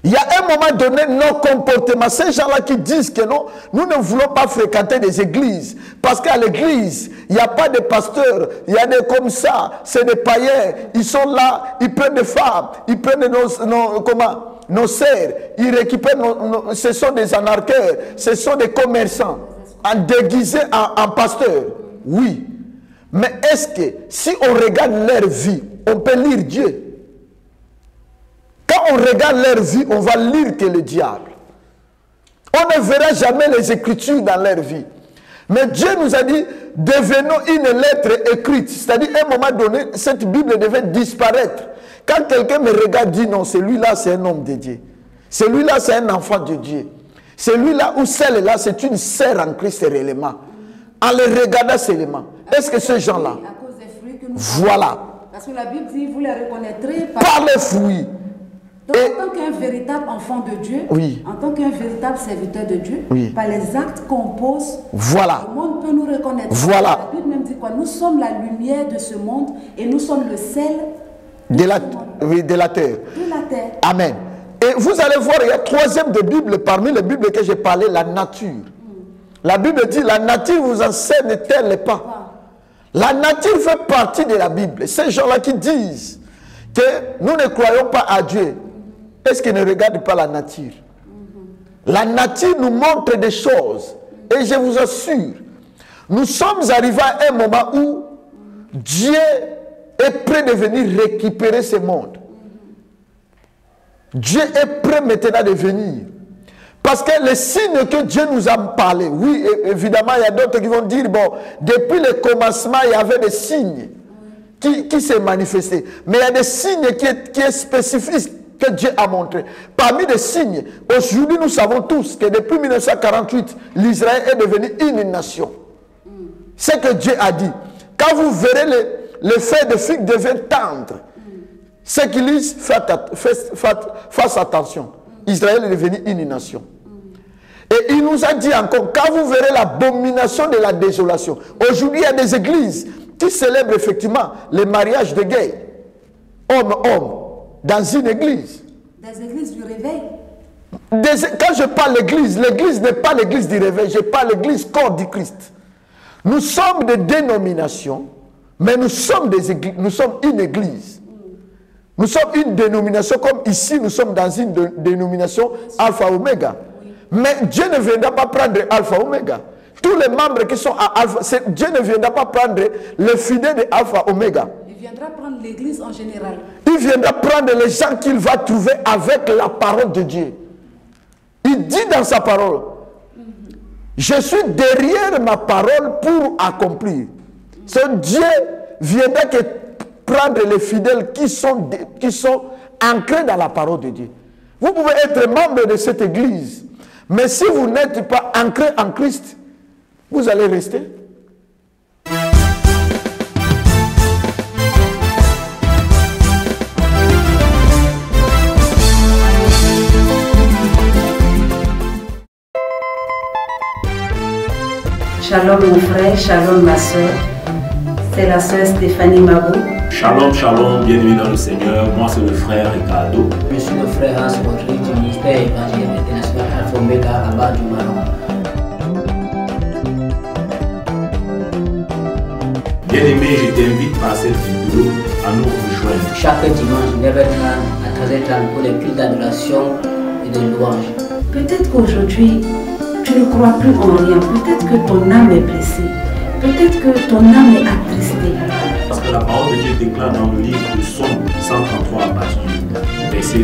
Il y a un moment donné, nos comportements, ces gens-là qui disent que non, nous ne voulons pas fréquenter des églises. Parce qu'à l'église, il n'y a pas de pasteurs, il y a des comme ça, c'est des païens. Ils sont là, ils prennent des femmes, ils prennent nos sœurs, ils récupèrent ce sont des anarcheurs, ce sont des commerçants, déguisés en pasteurs. Oui. Mais est-ce que si on regarde leur vie, on peut lire Dieu? Quand on regarde leur vie, on va lire que le diable. On ne verra jamais les Écritures dans leur vie. Mais Dieu nous a dit, devenons une lettre écrite. C'est-à-dire, à un moment donné, cette Bible devait disparaître. Quand quelqu'un me regarde, dit non, celui-là, c'est un homme de Dieu. Celui-là, c'est un enfant de Dieu. Celui-là ou celle-là, c'est une sœur en Christ réellement. En les regardant seulement. Est-ce que ces gens-là... Voilà. Parce que la Bible dit, vous les reconnaîtrez par les fruits. Donc, en tant qu'un véritable enfant de Dieu, oui, en tant qu'un véritable serviteur de Dieu, oui, par les actes qu'on pose, voilà, le monde peut nous reconnaître. Voilà. La Bible même dit quoi? Nous sommes la lumière de ce monde et nous sommes le sel de la terre. De la terre. Amen. Et vous allez voir, il y a troisième de Bible, parmi les Bibles que j'ai parlé, la nature. La Bible dit, la nature vous enseigne-t-elle pas? La nature fait partie de la Bible. Ces gens-là qui disent que nous ne croyons pas à Dieu, est-ce qu'ils ne regardent pas la nature? La nature nous montre des choses. Et je vous assure, nous sommes arrivés à un moment où Dieu est prêt de venir récupérer ce monde. Dieu est prêt maintenant de venir. Parce que les signes que Dieu nous a parlé, oui, évidemment, il y a d'autres qui vont dire, bon, depuis le commencement, il y avait des signes qui s'est manifesté. Mais il y a des signes qui est spécifique que Dieu a montré. Parmi les signes, aujourd'hui nous savons tous que depuis 1948, l'Israël est devenu une nation. C'est ce que Dieu a dit. Quand vous verrez les feuilles de figue deviennent tendres, ceux qui lisent, fassent attention. Israël est devenu une nation. Et il nous a dit encore, quand vous verrez l'abomination de la désolation, aujourd'hui il y a des églises qui célèbrent effectivement le mariage de gays, homme-homme, dans une église. Des églises du réveil. Quand je parle d'église, l'église n'est pas l'église du réveil, je parle de l'église corps du Christ. Nous sommes des dénominations, mais nous sommes une église. Nous sommes une dénomination, comme ici, nous sommes dans une dénomination Alpha Oméga. Mais Dieu ne viendra pas prendre Alpha Oméga. Tous les membres qui sont à Alpha, Dieu ne viendra pas prendre les fidèles de Alpha Oméga. Il viendra prendre l'église en général. Il viendra prendre les gens qu'il va trouver avec la parole de Dieu. Il dit dans sa parole, je suis derrière ma parole pour accomplir. Ce Dieu viendra que prendre les fidèles qui sont ancrés dans la parole de Dieu. Vous pouvez être membre de cette église, Mais si vous n'êtes pas ancré en Christ, vous allez rester. Shalom mon frère, shalom ma soeur. C'est la soeur Stéphanie Mabou. Shalom, shalom, bienvenue dans le Seigneur. Moi, c'est le frère Ricardo. Je suis le frère Hans Rodrigue du ministère évangélique international Alpha Omega à Rabat du Maroc. Bien-aimé, je t'invite par cette vidéo à nous rejoindre. Chaque dimanche, 9h30 à 13h30 pour les cultes d'adoration et de louange. Peut-être qu'aujourd'hui, tu ne crois plus en rien. Peut-être que ton âme est blessée. Peut-être que ton âme est attristée. Parce que la parole de Dieu déclare dans le livre de Somme 133 à partir du verset 1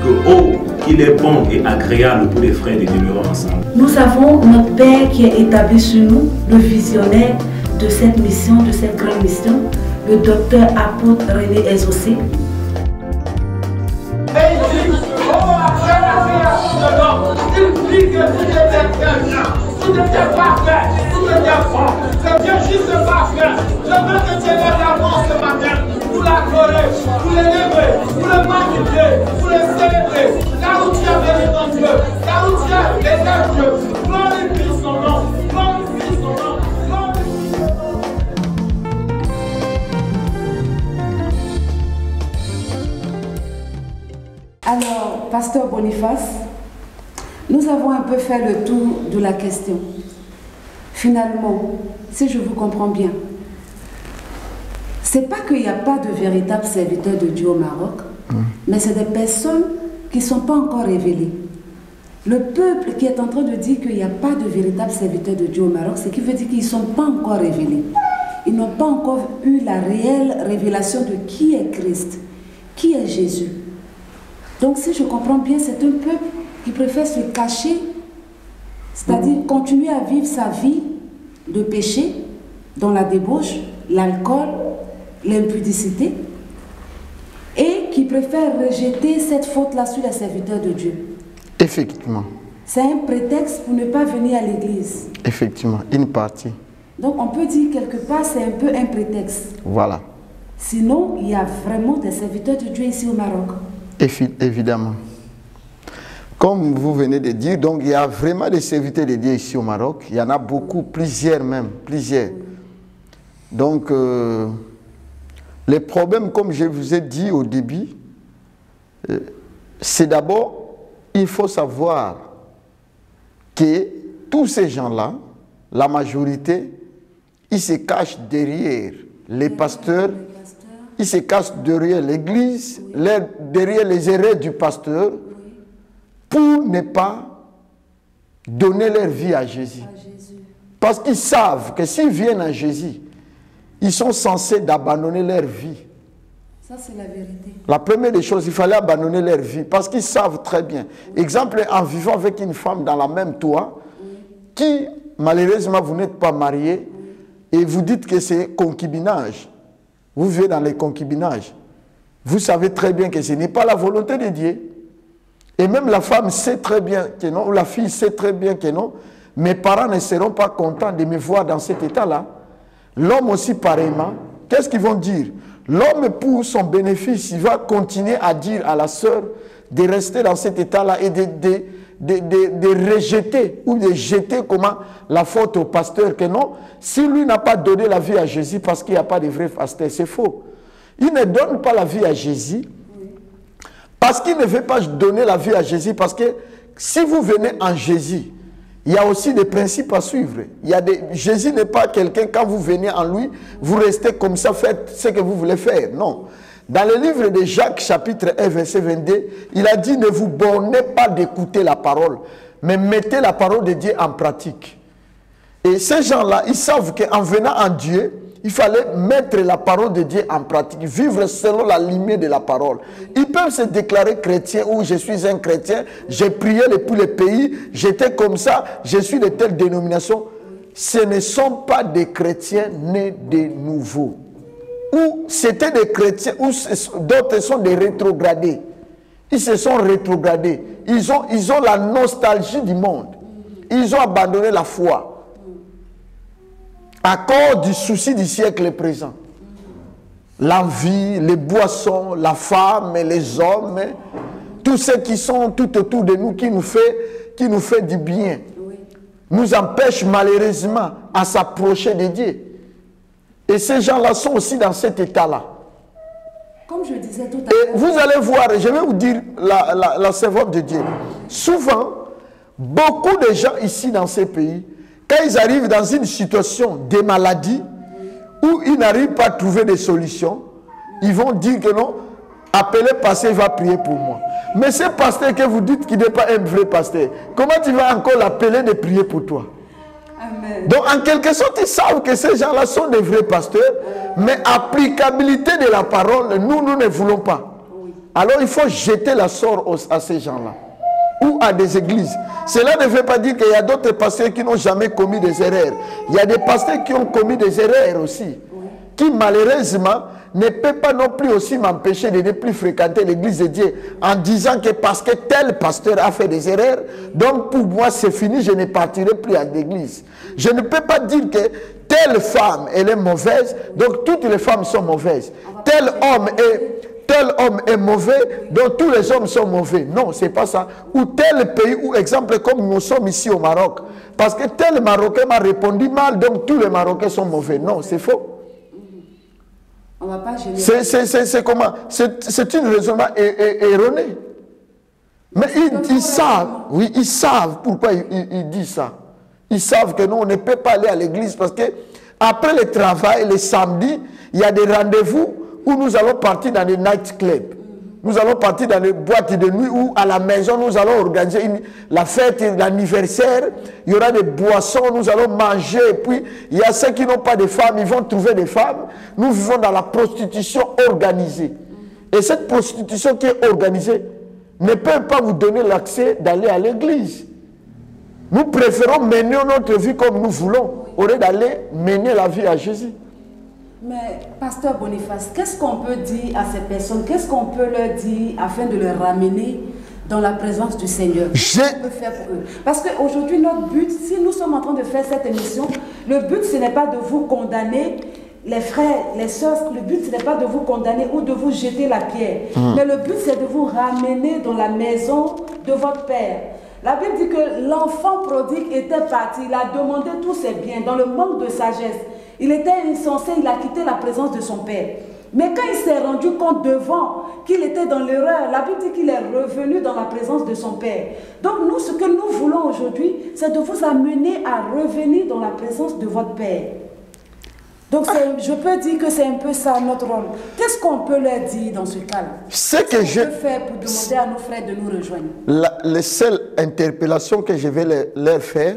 que oh, il est bon et agréable pour les frères de demeurer ensemble. Nous avons notre Père qui est établi sur nous, le visionnaire de cette mission, de cette grande mission, le docteur apôtre René Exaucé. Et il dit, oh, après la création de l'homme, il dit que tout était très bien, tout était parfait, tout était bon. C'est Dieu juste parfait. Je veux que tu lèves la main ce matin, pour l'adorer, pour l'élever, pour le magnifier, pour le célébrer. Là où tu as béni ton Dieu, là où tu as aidé Dieu, glorifie son nom, glorifie son nom, glorifie son nom. Alors, pasteur Boniface, nous avons un peu fait le tour de la question. Finalement, si je vous comprends bien, c'est pas qu'il n'y a pas de véritables serviteurs de Dieu au Maroc, mais c'est des personnes qui ne sont pas encore révélées. Le peuple qui est en train de dire qu'il n'y a pas de véritables serviteurs de Dieu au Maroc, ce qui veut dire qu'ils ne sont pas encore révélés. Ils n'ont pas encore eu la réelle révélation de qui est Christ, qui est Jésus. Donc si je comprends bien, c'est un peuple qui préfère se cacher, c'est-à-dire continuer à vivre sa vie de péché, dans la débauche, l'alcool, l'impudicité, et qui préfère rejeter cette faute-là sur les serviteurs de Dieu. Effectivement. C'est un prétexte pour ne pas venir à l'église. Effectivement, une partie. Donc on peut dire quelque part, c'est un peu un prétexte. Voilà. Sinon, il y a vraiment des serviteurs de Dieu ici au Maroc. Évidemment. Comme vous venez de dire, donc il y a vraiment des serviteurs de Dieu ici au Maroc. Il y en a beaucoup, plusieurs même, plusieurs. Donc, les problèmes, comme je vous ai dit au début, c'est d'abord, il faut savoir que tous ces gens-là, la majorité, ils se cachent derrière les pasteurs, ils se cachent derrière l'église, derrière les erreurs du pasteur, pour ne pas donner leur vie à Jésus. Parce qu'ils savent que s'ils viennent à Jésus, ils sont censés d'abandonner leur vie. Ça, c'est la vérité. La première des choses, il fallait abandonner leur vie. Parce qu'ils savent très bien. Exemple, en vivant avec une femme dans la même toit, qui, malheureusement, vous n'êtes pas marié, et vous dites que c'est concubinage. Vous vivez dans les concubinages. Vous savez très bien que ce n'est pas la volonté de Dieu. Et même la femme sait très bien que non, ou la fille sait très bien que non. Mes parents ne seront pas contents de me voir dans cet état-là. L'homme aussi pareillement. Qu'est-ce qu'ils vont dire? L'homme, pour son bénéfice, il va continuer à dire à la sœur de rester dans cet état-là et de rejeter ou de jeter comment la faute au pasteur que non, si lui n'a pas donné la vie à Jésus parce qu'il n'y a pas de vrai pasteur, c'est faux. Il ne donne pas la vie à Jésus parce qu'il ne veut pas donner la vie à Jésus, parce que si vous venez en Jésus, il y a aussi des principes à suivre. Jésus n'est pas quelqu'un, quand vous venez en lui, vous restez comme ça, faites ce que vous voulez faire. Non. Dans le livre de Jacques, chapitre 1, verset 22, il a dit, ne vous bornez pas d'écouter la parole, mais mettez la parole de Dieu en pratique. Et ces gens-là, ils savent qu'en venant en Dieu, il fallait mettre la parole de Dieu en pratique, vivre selon la lignée de la parole. Ils peuvent se déclarer chrétiens ou je suis un chrétien, j'ai prié pour les pays, j'étais comme ça, je suis de telle dénomination. Ce ne sont pas des chrétiens nés de nouveau. Ou c'était des chrétiens, ou d'autres sont des rétrogradés. Ils se sont rétrogradés. Ils ont la nostalgie du monde. Ils ont abandonné la foi. À cause du souci du siècle présent. L'envie, les boissons, la femme, les hommes, tous ceux qui sont tout autour de nous, qui nous fait du bien, nous empêchent malheureusement à s'approcher de Dieu. Et ces gens-là sont aussi dans cet état-là. Comme je disais tout à l'heure. Et vous allez voir, je vais vous dire la servante de Dieu. Souvent, beaucoup de gens ici dans ces pays, quand ils arrivent dans une situation de maladie, où ils n'arrivent pas à trouver des solutions, ils vont dire que non, appelez pasteur, il va prier pour moi. Mais ce pasteur que vous dites qu'il n'est pas un vrai pasteur, comment tu vas encore l'appeler de prier pour toi? Amen. Donc en quelque sorte, ils savent que ces gens-là sont des vrais pasteurs, mais applicabilité de la parole, nous ne voulons pas. Alors il faut jeter la sorte à ces gens-là. Ou à des églises. Cela ne veut pas dire qu'il y a d'autres pasteurs qui n'ont jamais commis des erreurs. Il y a des pasteurs qui ont commis des erreurs aussi. Qui malheureusement ne peuvent pas non plus aussi m'empêcher de ne plus fréquenter l'église de Dieu en disant que parce que tel pasteur a fait des erreurs, donc pour moi c'est fini, je ne partirai plus à l'église. Je ne peux pas dire que telle femme elle est mauvaise, donc toutes les femmes sont mauvaises. Tel homme est mauvais, donc tous les hommes sont mauvais. Non, c'est pas ça. Ou tel pays, ou exemple comme nous sommes ici au Maroc, parce que tel Marocain m'a répondu mal, donc tous les Marocains sont mauvais. Non, c'est faux. On va pas généraliser. C'est comment? C'est une raisonnement erroné. Mais ils savent, oui, ils savent pourquoi ils disent ça. Ils savent que non, on ne peut pas aller à l'église parce que après le travail, les samedis, il y a des rendez-vous où nous allons partir dans les nightclubs. Nous allons partir dans les boîtes de nuit où à la maison nous allons organiser la fête, l'anniversaire. Il y aura des boissons, nous allons manger. Et puis il y a ceux qui n'ont pas de femmes, ils vont trouver des femmes. Nous vivons dans la prostitution organisée. Et cette prostitution qui est organisée ne peut pas vous donner l'accès d'aller à l'église. Nous préférons mener notre vie comme nous voulons, au lieu d'aller mener la vie à Jésus. Mais, pasteur Boniface, qu'est-ce qu'on peut dire à ces personnes? Qu'est-ce qu'on peut leur dire afin de les ramener dans la présence du Seigneur? Qu'est-ce qu'on peut faire pour eux? Parce qu'aujourd'hui, notre but, si nous sommes en train de faire cette émission, le but, ce n'est pas de vous condamner, les frères, les sœurs, le but, ce n'est pas de vous condamner ou de vous jeter la pierre. Mais le but, c'est de vous ramener dans la maison de votre Père. La Bible dit que l'enfant prodigue était parti, il a demandé tous ses biens dans le manque de sagesse. Il était insensé, il a quitté la présence de son père. Mais quand il s'est rendu compte devant qu'il était dans l'erreur, la Bible dit qu'il est revenu dans la présence de son père. Donc nous, ce que nous voulons aujourd'hui, c'est de vous amener à revenir dans la présence de votre père. Donc je peux dire que c'est un peu ça notre rôle. Qu'est-ce qu'on peut leur dire dans ce cas-là? Qu'est-ce qu'on peut faire pour demander à nos frères de nous rejoindre? La seule interpellation que je vais leur faire,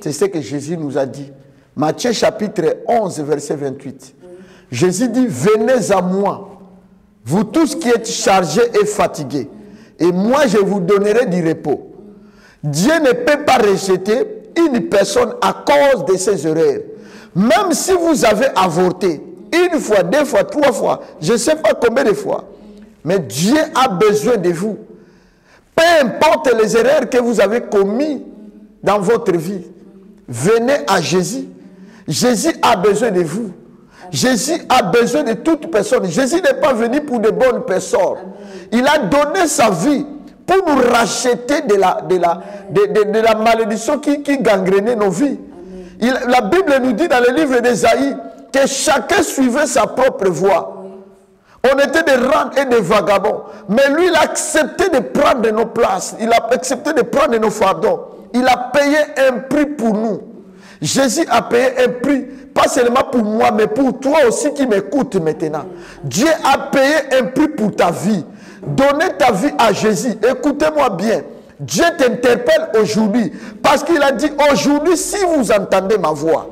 c'est ce que Jésus nous a dit. Matthieu chapitre 11, verset 28. Jésus dit, venez à moi, vous tous qui êtes chargés et fatigués, et moi je vous donnerai du repos. Dieu ne peut pas rejeter une personne à cause de ses erreurs. Même si vous avez avorté une fois, deux fois, trois fois, je ne sais pas combien de fois, mais Dieu a besoin de vous. Peu importe les erreurs que vous avez commises dans votre vie, venez à Jésus. Jésus a besoin de vous. Jésus a besoin de toute personne. Jésus n'est pas venu pour de bonnes personnes. Il a donné sa vie pour nous racheter de la malédiction qui gangrénait nos vies. La Bible nous dit dans le livre d'Ésaïe que chacun suivait sa propre voie. On était des rats et des vagabonds. Mais lui, il a accepté de prendre nos places. Il a accepté de prendre nos fardeaux. Il a payé un prix pour nous. Jésus a payé un prix, pas seulement pour moi, mais pour toi aussi qui m'écoutes maintenant. Dieu a payé un prix pour ta vie. Donnez ta vie à Jésus. Écoutez-moi bien. Dieu t'interpelle aujourd'hui parce qu'il a dit aujourd'hui, si vous entendez ma voix,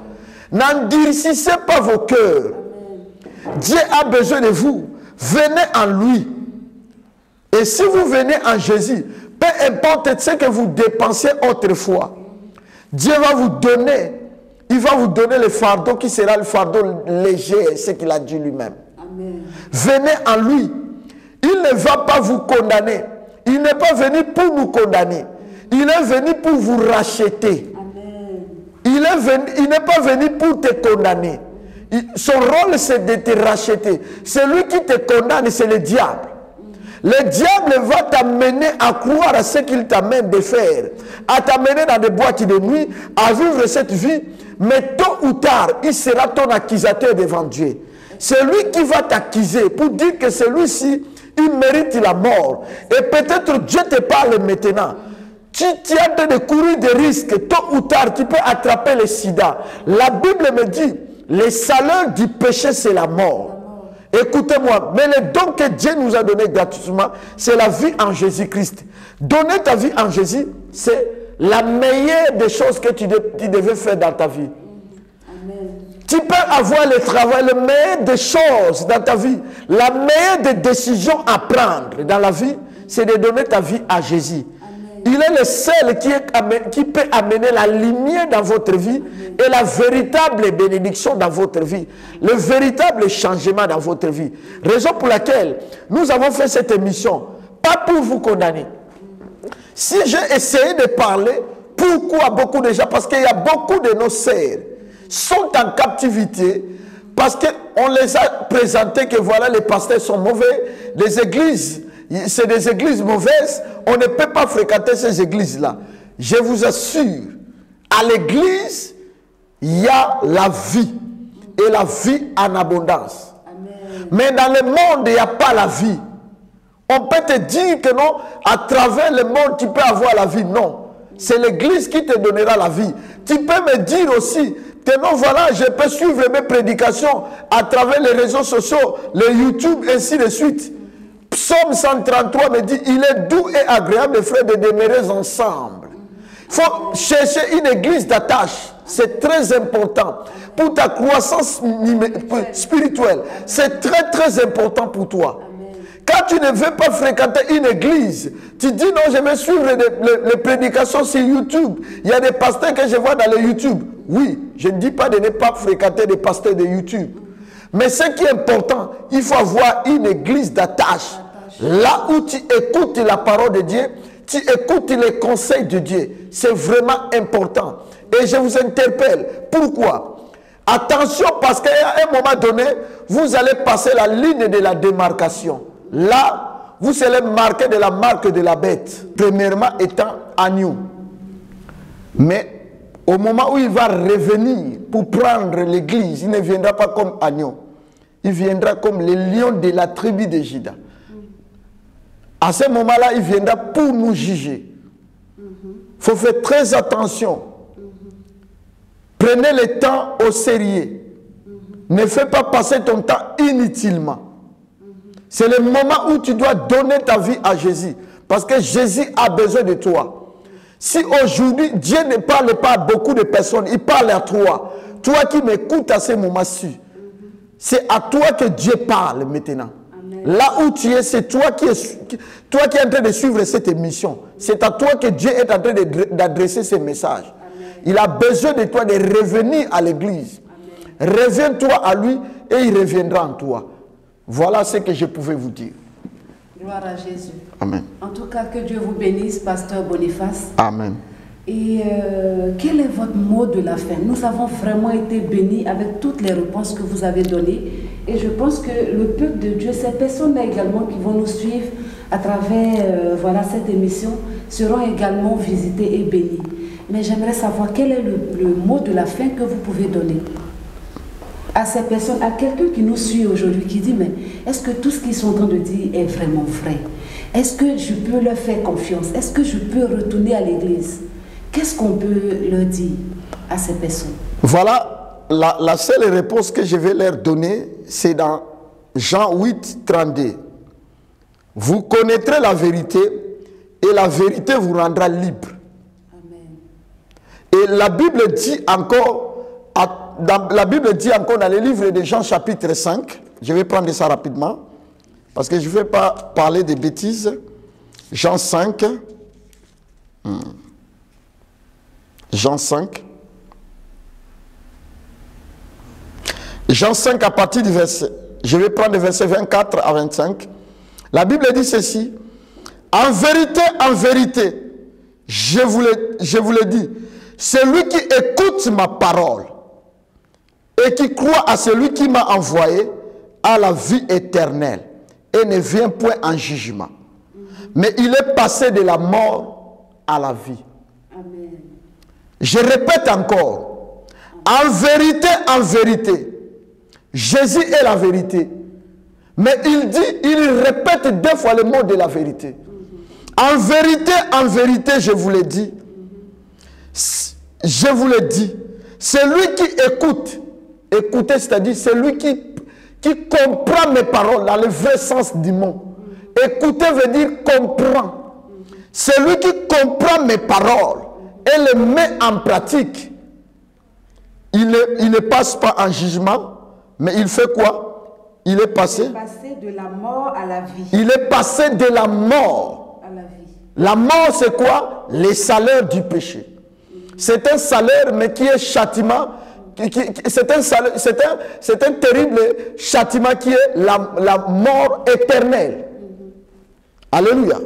n'endurcissez pas vos cœurs. Dieu a besoin de vous. Venez en lui. Et si vous venez en Jésus, peu importe ce que vous dépensiez autrefois, Dieu va vous donner, il va vous donner le fardeau qui sera le fardeau léger, ce qu'il a dit lui-même. Venez en lui. Il ne va pas vous condamner. Il Il n'est pas venu pour nous condamner. Il est venu pour vous racheter. Il n'est pas venu pour te condamner. Son rôle, c'est de te racheter. Celui qui te condamne, c'est le diable. Le diable va t'amener à croire à ce qu'il t'amène de faire, à t'amener dans des boîtes de nuit, à vivre cette vie, mais tôt ou tard, il sera ton accusateur devant Dieu. C'est lui qui va t'accuser pour dire que celui-ci, il mérite la mort. Et peut-être Dieu te parle maintenant. Tu es en train de courir des risques, tôt ou tard, tu peux attraper le sida. La Bible me dit, les salaires du péché, c'est la mort. Écoutez-moi, mais le don que Dieu nous a donné gratuitement, c'est la vie en Jésus-Christ. Donner ta vie en Jésus, c'est la meilleure des choses que tu devais faire dans ta vie. Amen. Tu peux avoir le travail, le meilleur des choses dans ta vie. La meilleure des décisions à prendre dans la vie, c'est de donner ta vie à Jésus. Il est le seul qui peut amener la lumière dans votre vie et la véritable bénédiction dans votre vie. Le véritable changement dans votre vie. Raison pour laquelle nous avons fait cette émission. Pas pour vous condamner. Si j'ai essayé de parler, pourquoi beaucoup de gens? Parce qu'il y a beaucoup de nos sœurs sont en captivité parce qu'on les a présentés que voilà, les pasteurs sont mauvais, les églises, c'est des églises mauvaises, on ne peut pas fréquenter ces églises-là. Je vous assure, à l'église, il y a la vie, et la vie en abondance. Amen. Mais dans le monde, il n'y a pas la vie. On peut te dire que non, à travers le monde, tu peux avoir la vie. Non, c'est l'église qui te donnera la vie. Tu peux me dire aussi que non, voilà, je peux suivre mes prédications à travers les réseaux sociaux, les YouTube, ainsi de suite. Psaume 133 me dit, il est doux et agréable, mes frères, de demeurer ensemble. Il faut chercher une église d'attache. C'est très important pour ta croissance spirituelle. C'est très, très important pour toi. Quand tu ne veux pas fréquenter une église, tu dis non, je vais suivre les prédications sur YouTube. Il y a des pasteurs que je vois dans les YouTube. Oui, je ne dis pas de ne pas fréquenter des pasteurs de YouTube. Mais ce qui est important, il faut avoir une église d'attache. Là où tu écoutes la parole de Dieu, tu écoutes les conseils de Dieu. C'est vraiment important. Et je vous interpelle. Pourquoi? Attention, parce qu'à un moment donné, vous allez passer la ligne de la démarcation. Là, vous allez marquer de la marque de la bête. Premièrement étant agneau. Mais au moment où il va revenir pour prendre l'église, il ne viendra pas comme agneau. Il viendra comme le lion de la tribu de Juda. À ce moment-là, il viendra pour nous juger. Il faut faire très attention. Prenez le temps au sérieux. Ne fais pas passer ton temps inutilement. C'est le moment où tu dois donner ta vie à Jésus. Parce que Jésus a besoin de toi. Si aujourd'hui, Dieu ne parle pas à beaucoup de personnes, il parle à toi. Toi qui m'écoutes à ce moment-ci, c'est à toi que Dieu parle maintenant. Amen. Là où tu es, c'est toi qui es en train de suivre cette émission. C'est à toi que Dieu est en train d'adresser ce message. Amen. Il a besoin de toi de revenir à l'église. Reviens-toi à lui et il reviendra en toi. Voilà ce que je pouvais vous dire. Gloire à Jésus. Amen. En tout cas, que Dieu vous bénisse, Pasteur Boniface. Amen. Et quel est votre mot de la fin? Nous avons vraiment été bénis avec toutes les réponses que vous avez données. Et je pense que le peuple de Dieu, ces personnes-là également qui vont nous suivre à travers voilà, cette émission, seront également visitées et bénies. Mais j'aimerais savoir quel est le mot de la fin que vous pouvez donner à ces personnes, à quelqu'un qui nous suit aujourd'hui, qui dit, mais est-ce que tout ce qu'ils sont en train de dire est vraiment vrai? Est-ce que je peux leur faire confiance? Est-ce que je peux retourner à l'église? Qu'est-ce qu'on peut leur dire à ces personnes? Voilà, la seule réponse que je vais leur donner, c'est dans Jean 8, 32. Vous connaîtrez la vérité et la vérité vous rendra libre. Amen. Et la Bible dit encore, dans le livre de Jean chapitre 5, je vais prendre ça rapidement, parce que je ne vais pas parler de bêtises. Jean 5. Jean 5. Jean 5 à partir du verset, je vais prendre le verset 24 à 25. La Bible dit ceci. En vérité, je vous le dis, celui qui écoute ma parole et qui croit à celui qui m'a envoyé a la vie éternelle et ne vient point en jugement. Mais il est passé de la mort à la vie. Amen. Je répète encore, en vérité, Jésus est la vérité. Mais il répète 2 fois le mot de la vérité. En vérité, je vous le dis, celui qui écoute, écoutez, c'est-à-dire celui qui comprend mes paroles dans le vrai sens du mot. Écouter veut dire comprend. Celui qui comprend mes paroles et les met en pratique, il ne passe pas en jugement, mais il fait quoi? Il est passé de la mort à la vie. Il est passé de la mort à la vie. La mort, c'est quoi? Les salaires du péché. C'est un salaire, mais qui est châtiment. C'est un terrible châtiment qui est la mort éternelle. Alléluia.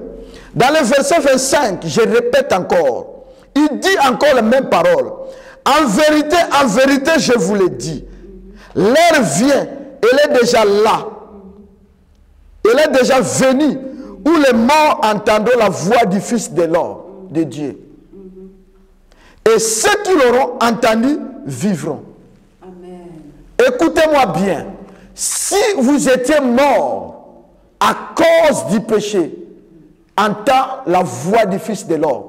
Dans le verset 25, je répète encore, il dit encore la même parole. En vérité, je vous le dis, l'heure vient, elle est déjà là. Elle est déjà venue, où les morts entendront la voix du Fils de l'homme, de Dieu. Et ceux qui l'auront entendu vivront. Amen. Écoutez-moi bien. Si vous étiez mort à cause du péché, entend la voix du Fils de l'homme.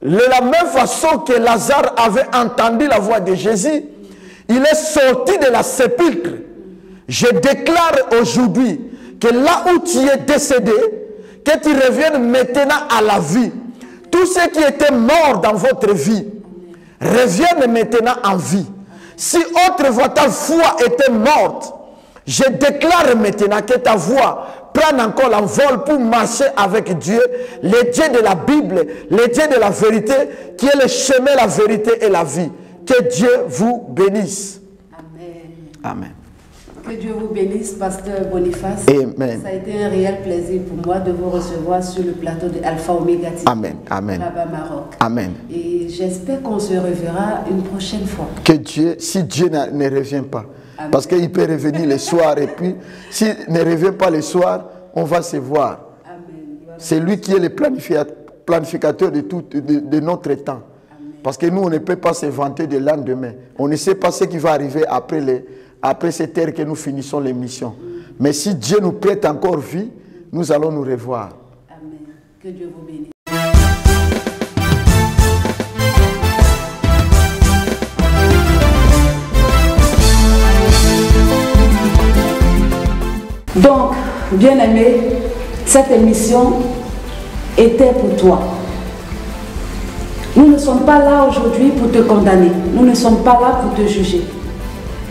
De la même façon que Lazare avait entendu la voix de Jésus, il est sorti de la sépulcre. Je déclare aujourd'hui que là où tu es décédé, que tu reviennes maintenant à la vie. Tous ceux qui étaient morts dans votre vie reviennent maintenant en vie. Si autrefois ta foi était morte, je déclare maintenant que ta voix prenne encore l'envol pour marcher avec Dieu, le Dieu de la Bible, le Dieu de la vérité, qui est le chemin, la vérité et la vie. Que Dieu vous bénisse. Amen. Amen. Que Dieu vous bénisse, Pasteur Boniface. Amen. Ça a été un réel plaisir pour moi de vous recevoir sur le plateau de Alpha Omega TV. Amen. Amen. Là-bas, Maroc. Amen. Et j'espère qu'on se reverra une prochaine fois. Que Dieu, si Dieu ne revient pas, amen. Parce qu'il peut revenir le soir et puis, s'il ne revient pas le soir, on va se voir. C'est lui qui est le planificateur de notre temps. Amen. Parce que nous, on ne peut pas se vanter de lendemain. On ne sait pas ce qui va arriver après cette ère que nous finissons l'émission. Mais si Dieu nous prête encore vie, nous allons nous revoir. Amen. Que Dieu vous bénisse. Donc, bien-aimé, cette émission était pour toi. Nous ne sommes pas là aujourd'hui pour te condamner. Nous ne sommes pas là pour te juger.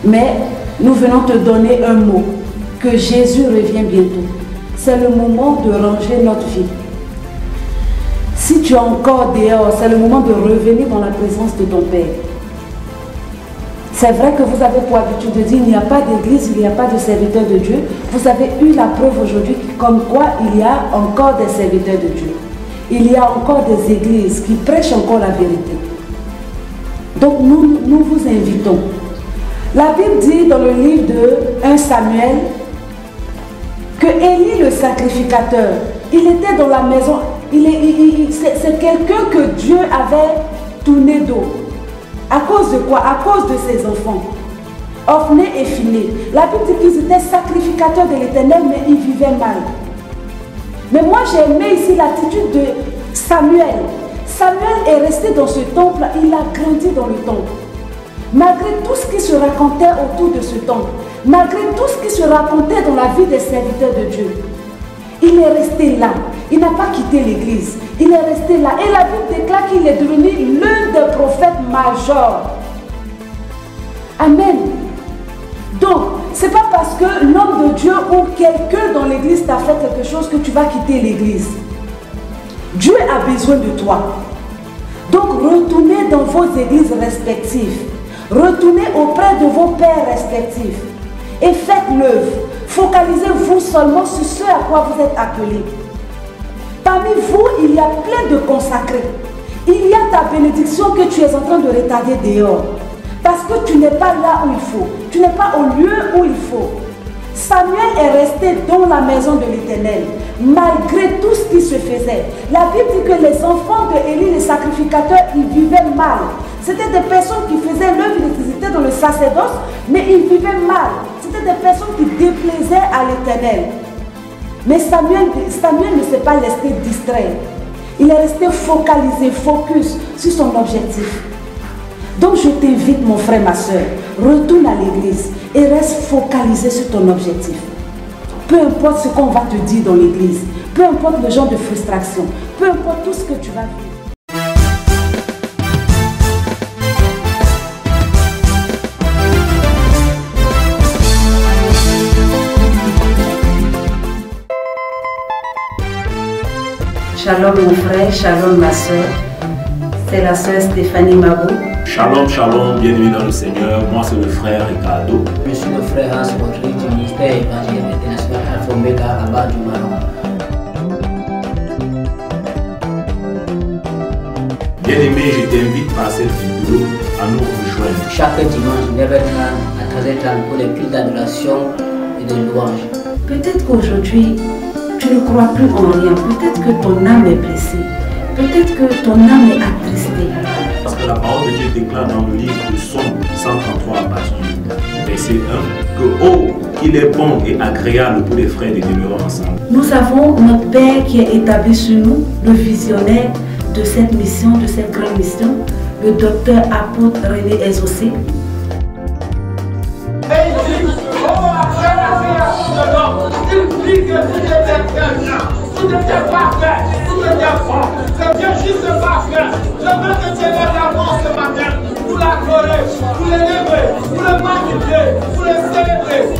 Mais nous venons te donner un mot, que Jésus revient bientôt. C'est le moment de ranger notre vie. Si tu es encore dehors, c'est le moment de revenir dans la présence de ton Père. C'est vrai que vous avez pour habitude de dire qu'il n'y a pas d'église, il n'y a pas de serviteurs de Dieu. Vous avez eu la preuve aujourd'hui comme quoi il y a encore des serviteurs de Dieu. Il y a encore des églises qui prêchent encore la vérité. Donc nous vous invitons. La Bible dit dans le livre de 1 Samuel que Élie le sacrificateur, il était dans la maison, c'est quelqu'un que Dieu avait tourné dos. À cause de quoi? À cause de ses enfants. Ophné et Phiné. La Bible dit qu'ils étaient sacrificateurs de l'Éternel, mais ils vivaient mal. Mais moi j'ai aimé ici l'attitude de Samuel. Samuel est resté dans ce temple, il a grandi dans le temple. Malgré tout ce qui se racontait autour de ce temple, malgré tout ce qui se racontait dans la vie des serviteurs de Dieu, il est resté là. Il n'a pas quitté l'église. Il est resté là. Et la Bible déclare qu'il est devenu l'un des prophètes majeurs. Amen. Donc, ce n'est pas parce que l'homme de Dieu ou quelqu'un dans l'église t'a fait quelque chose que tu vas quitter l'église. Dieu a besoin de toi. Donc, retournez dans vos églises respectives. Retournez auprès de vos pères respectifs. Et faites l'œuvre. Focalisez-vous seulement sur ce à quoi vous êtes appelés. Parmi vous, il y a plein de consacrés. Il y a ta bénédiction que tu es en train de retarder dehors. Parce que tu n'es pas là où il faut. Tu n'es pas au lieu où il faut. Samuel est resté dans la maison de l'Éternel, malgré tout ce qui se faisait. La Bible dit que les enfants de Élie, les sacrificateurs, ils vivaient mal. C'était des personnes qui faisaient l'œuvre d'électricité dans le sacerdoce, mais ils vivaient mal. C'était des personnes qui déplaisaient à l'Éternel. Mais Samuel ne s'est pas laissé distraire. Il est resté focalisé, focus sur son objectif. Donc je t'invite, mon frère, ma soeur, retourne à l'église et reste focalisé sur ton objectif. Peu importe ce qu'on va te dire dans l'église, peu importe le genre de frustration, peu importe tout ce que tu vas vivre. Shalom mon frère, shalom ma soeur. C'est la soeur Stéphanie Mabou. Shalom, shalom, bienvenue dans le Seigneur. Moi, c'est le frère Ricardo. Je suis le frère Hans Rodrigue du ministère évangélique international Alpha Omega à bas du Maroc. Bien-aimé, je t'invite par cette vidéo à nous rejoindre. Chaque dimanche, 9h30 à 13h30 pour les cultes d'adoration et de louange. Peut-être qu'aujourd'hui, tu ne crois plus en rien. Peut-être que ton âme est blessée. Peut-être que ton âme est attristée. Parce que la parole de Dieu déclare dans le livre de Somme 133 à partir du verset 1 que oh, qu'il est bon et agréable pour les frères de demeurer ensemble. Nous avons notre Père qui est établi sur nous, le visionnaire de cette mission, de cette grande mission, le docteur apôtre René Exaucé. Il dit que vous êtes bien, vous n'êtes pas fait, vous n'êtes pas. C'est bien juste pas fait. Je veux que tu aies l'avance ce matin. Vous l'accordez, vous l'élever, vous le magnifiez, vous le célébrez.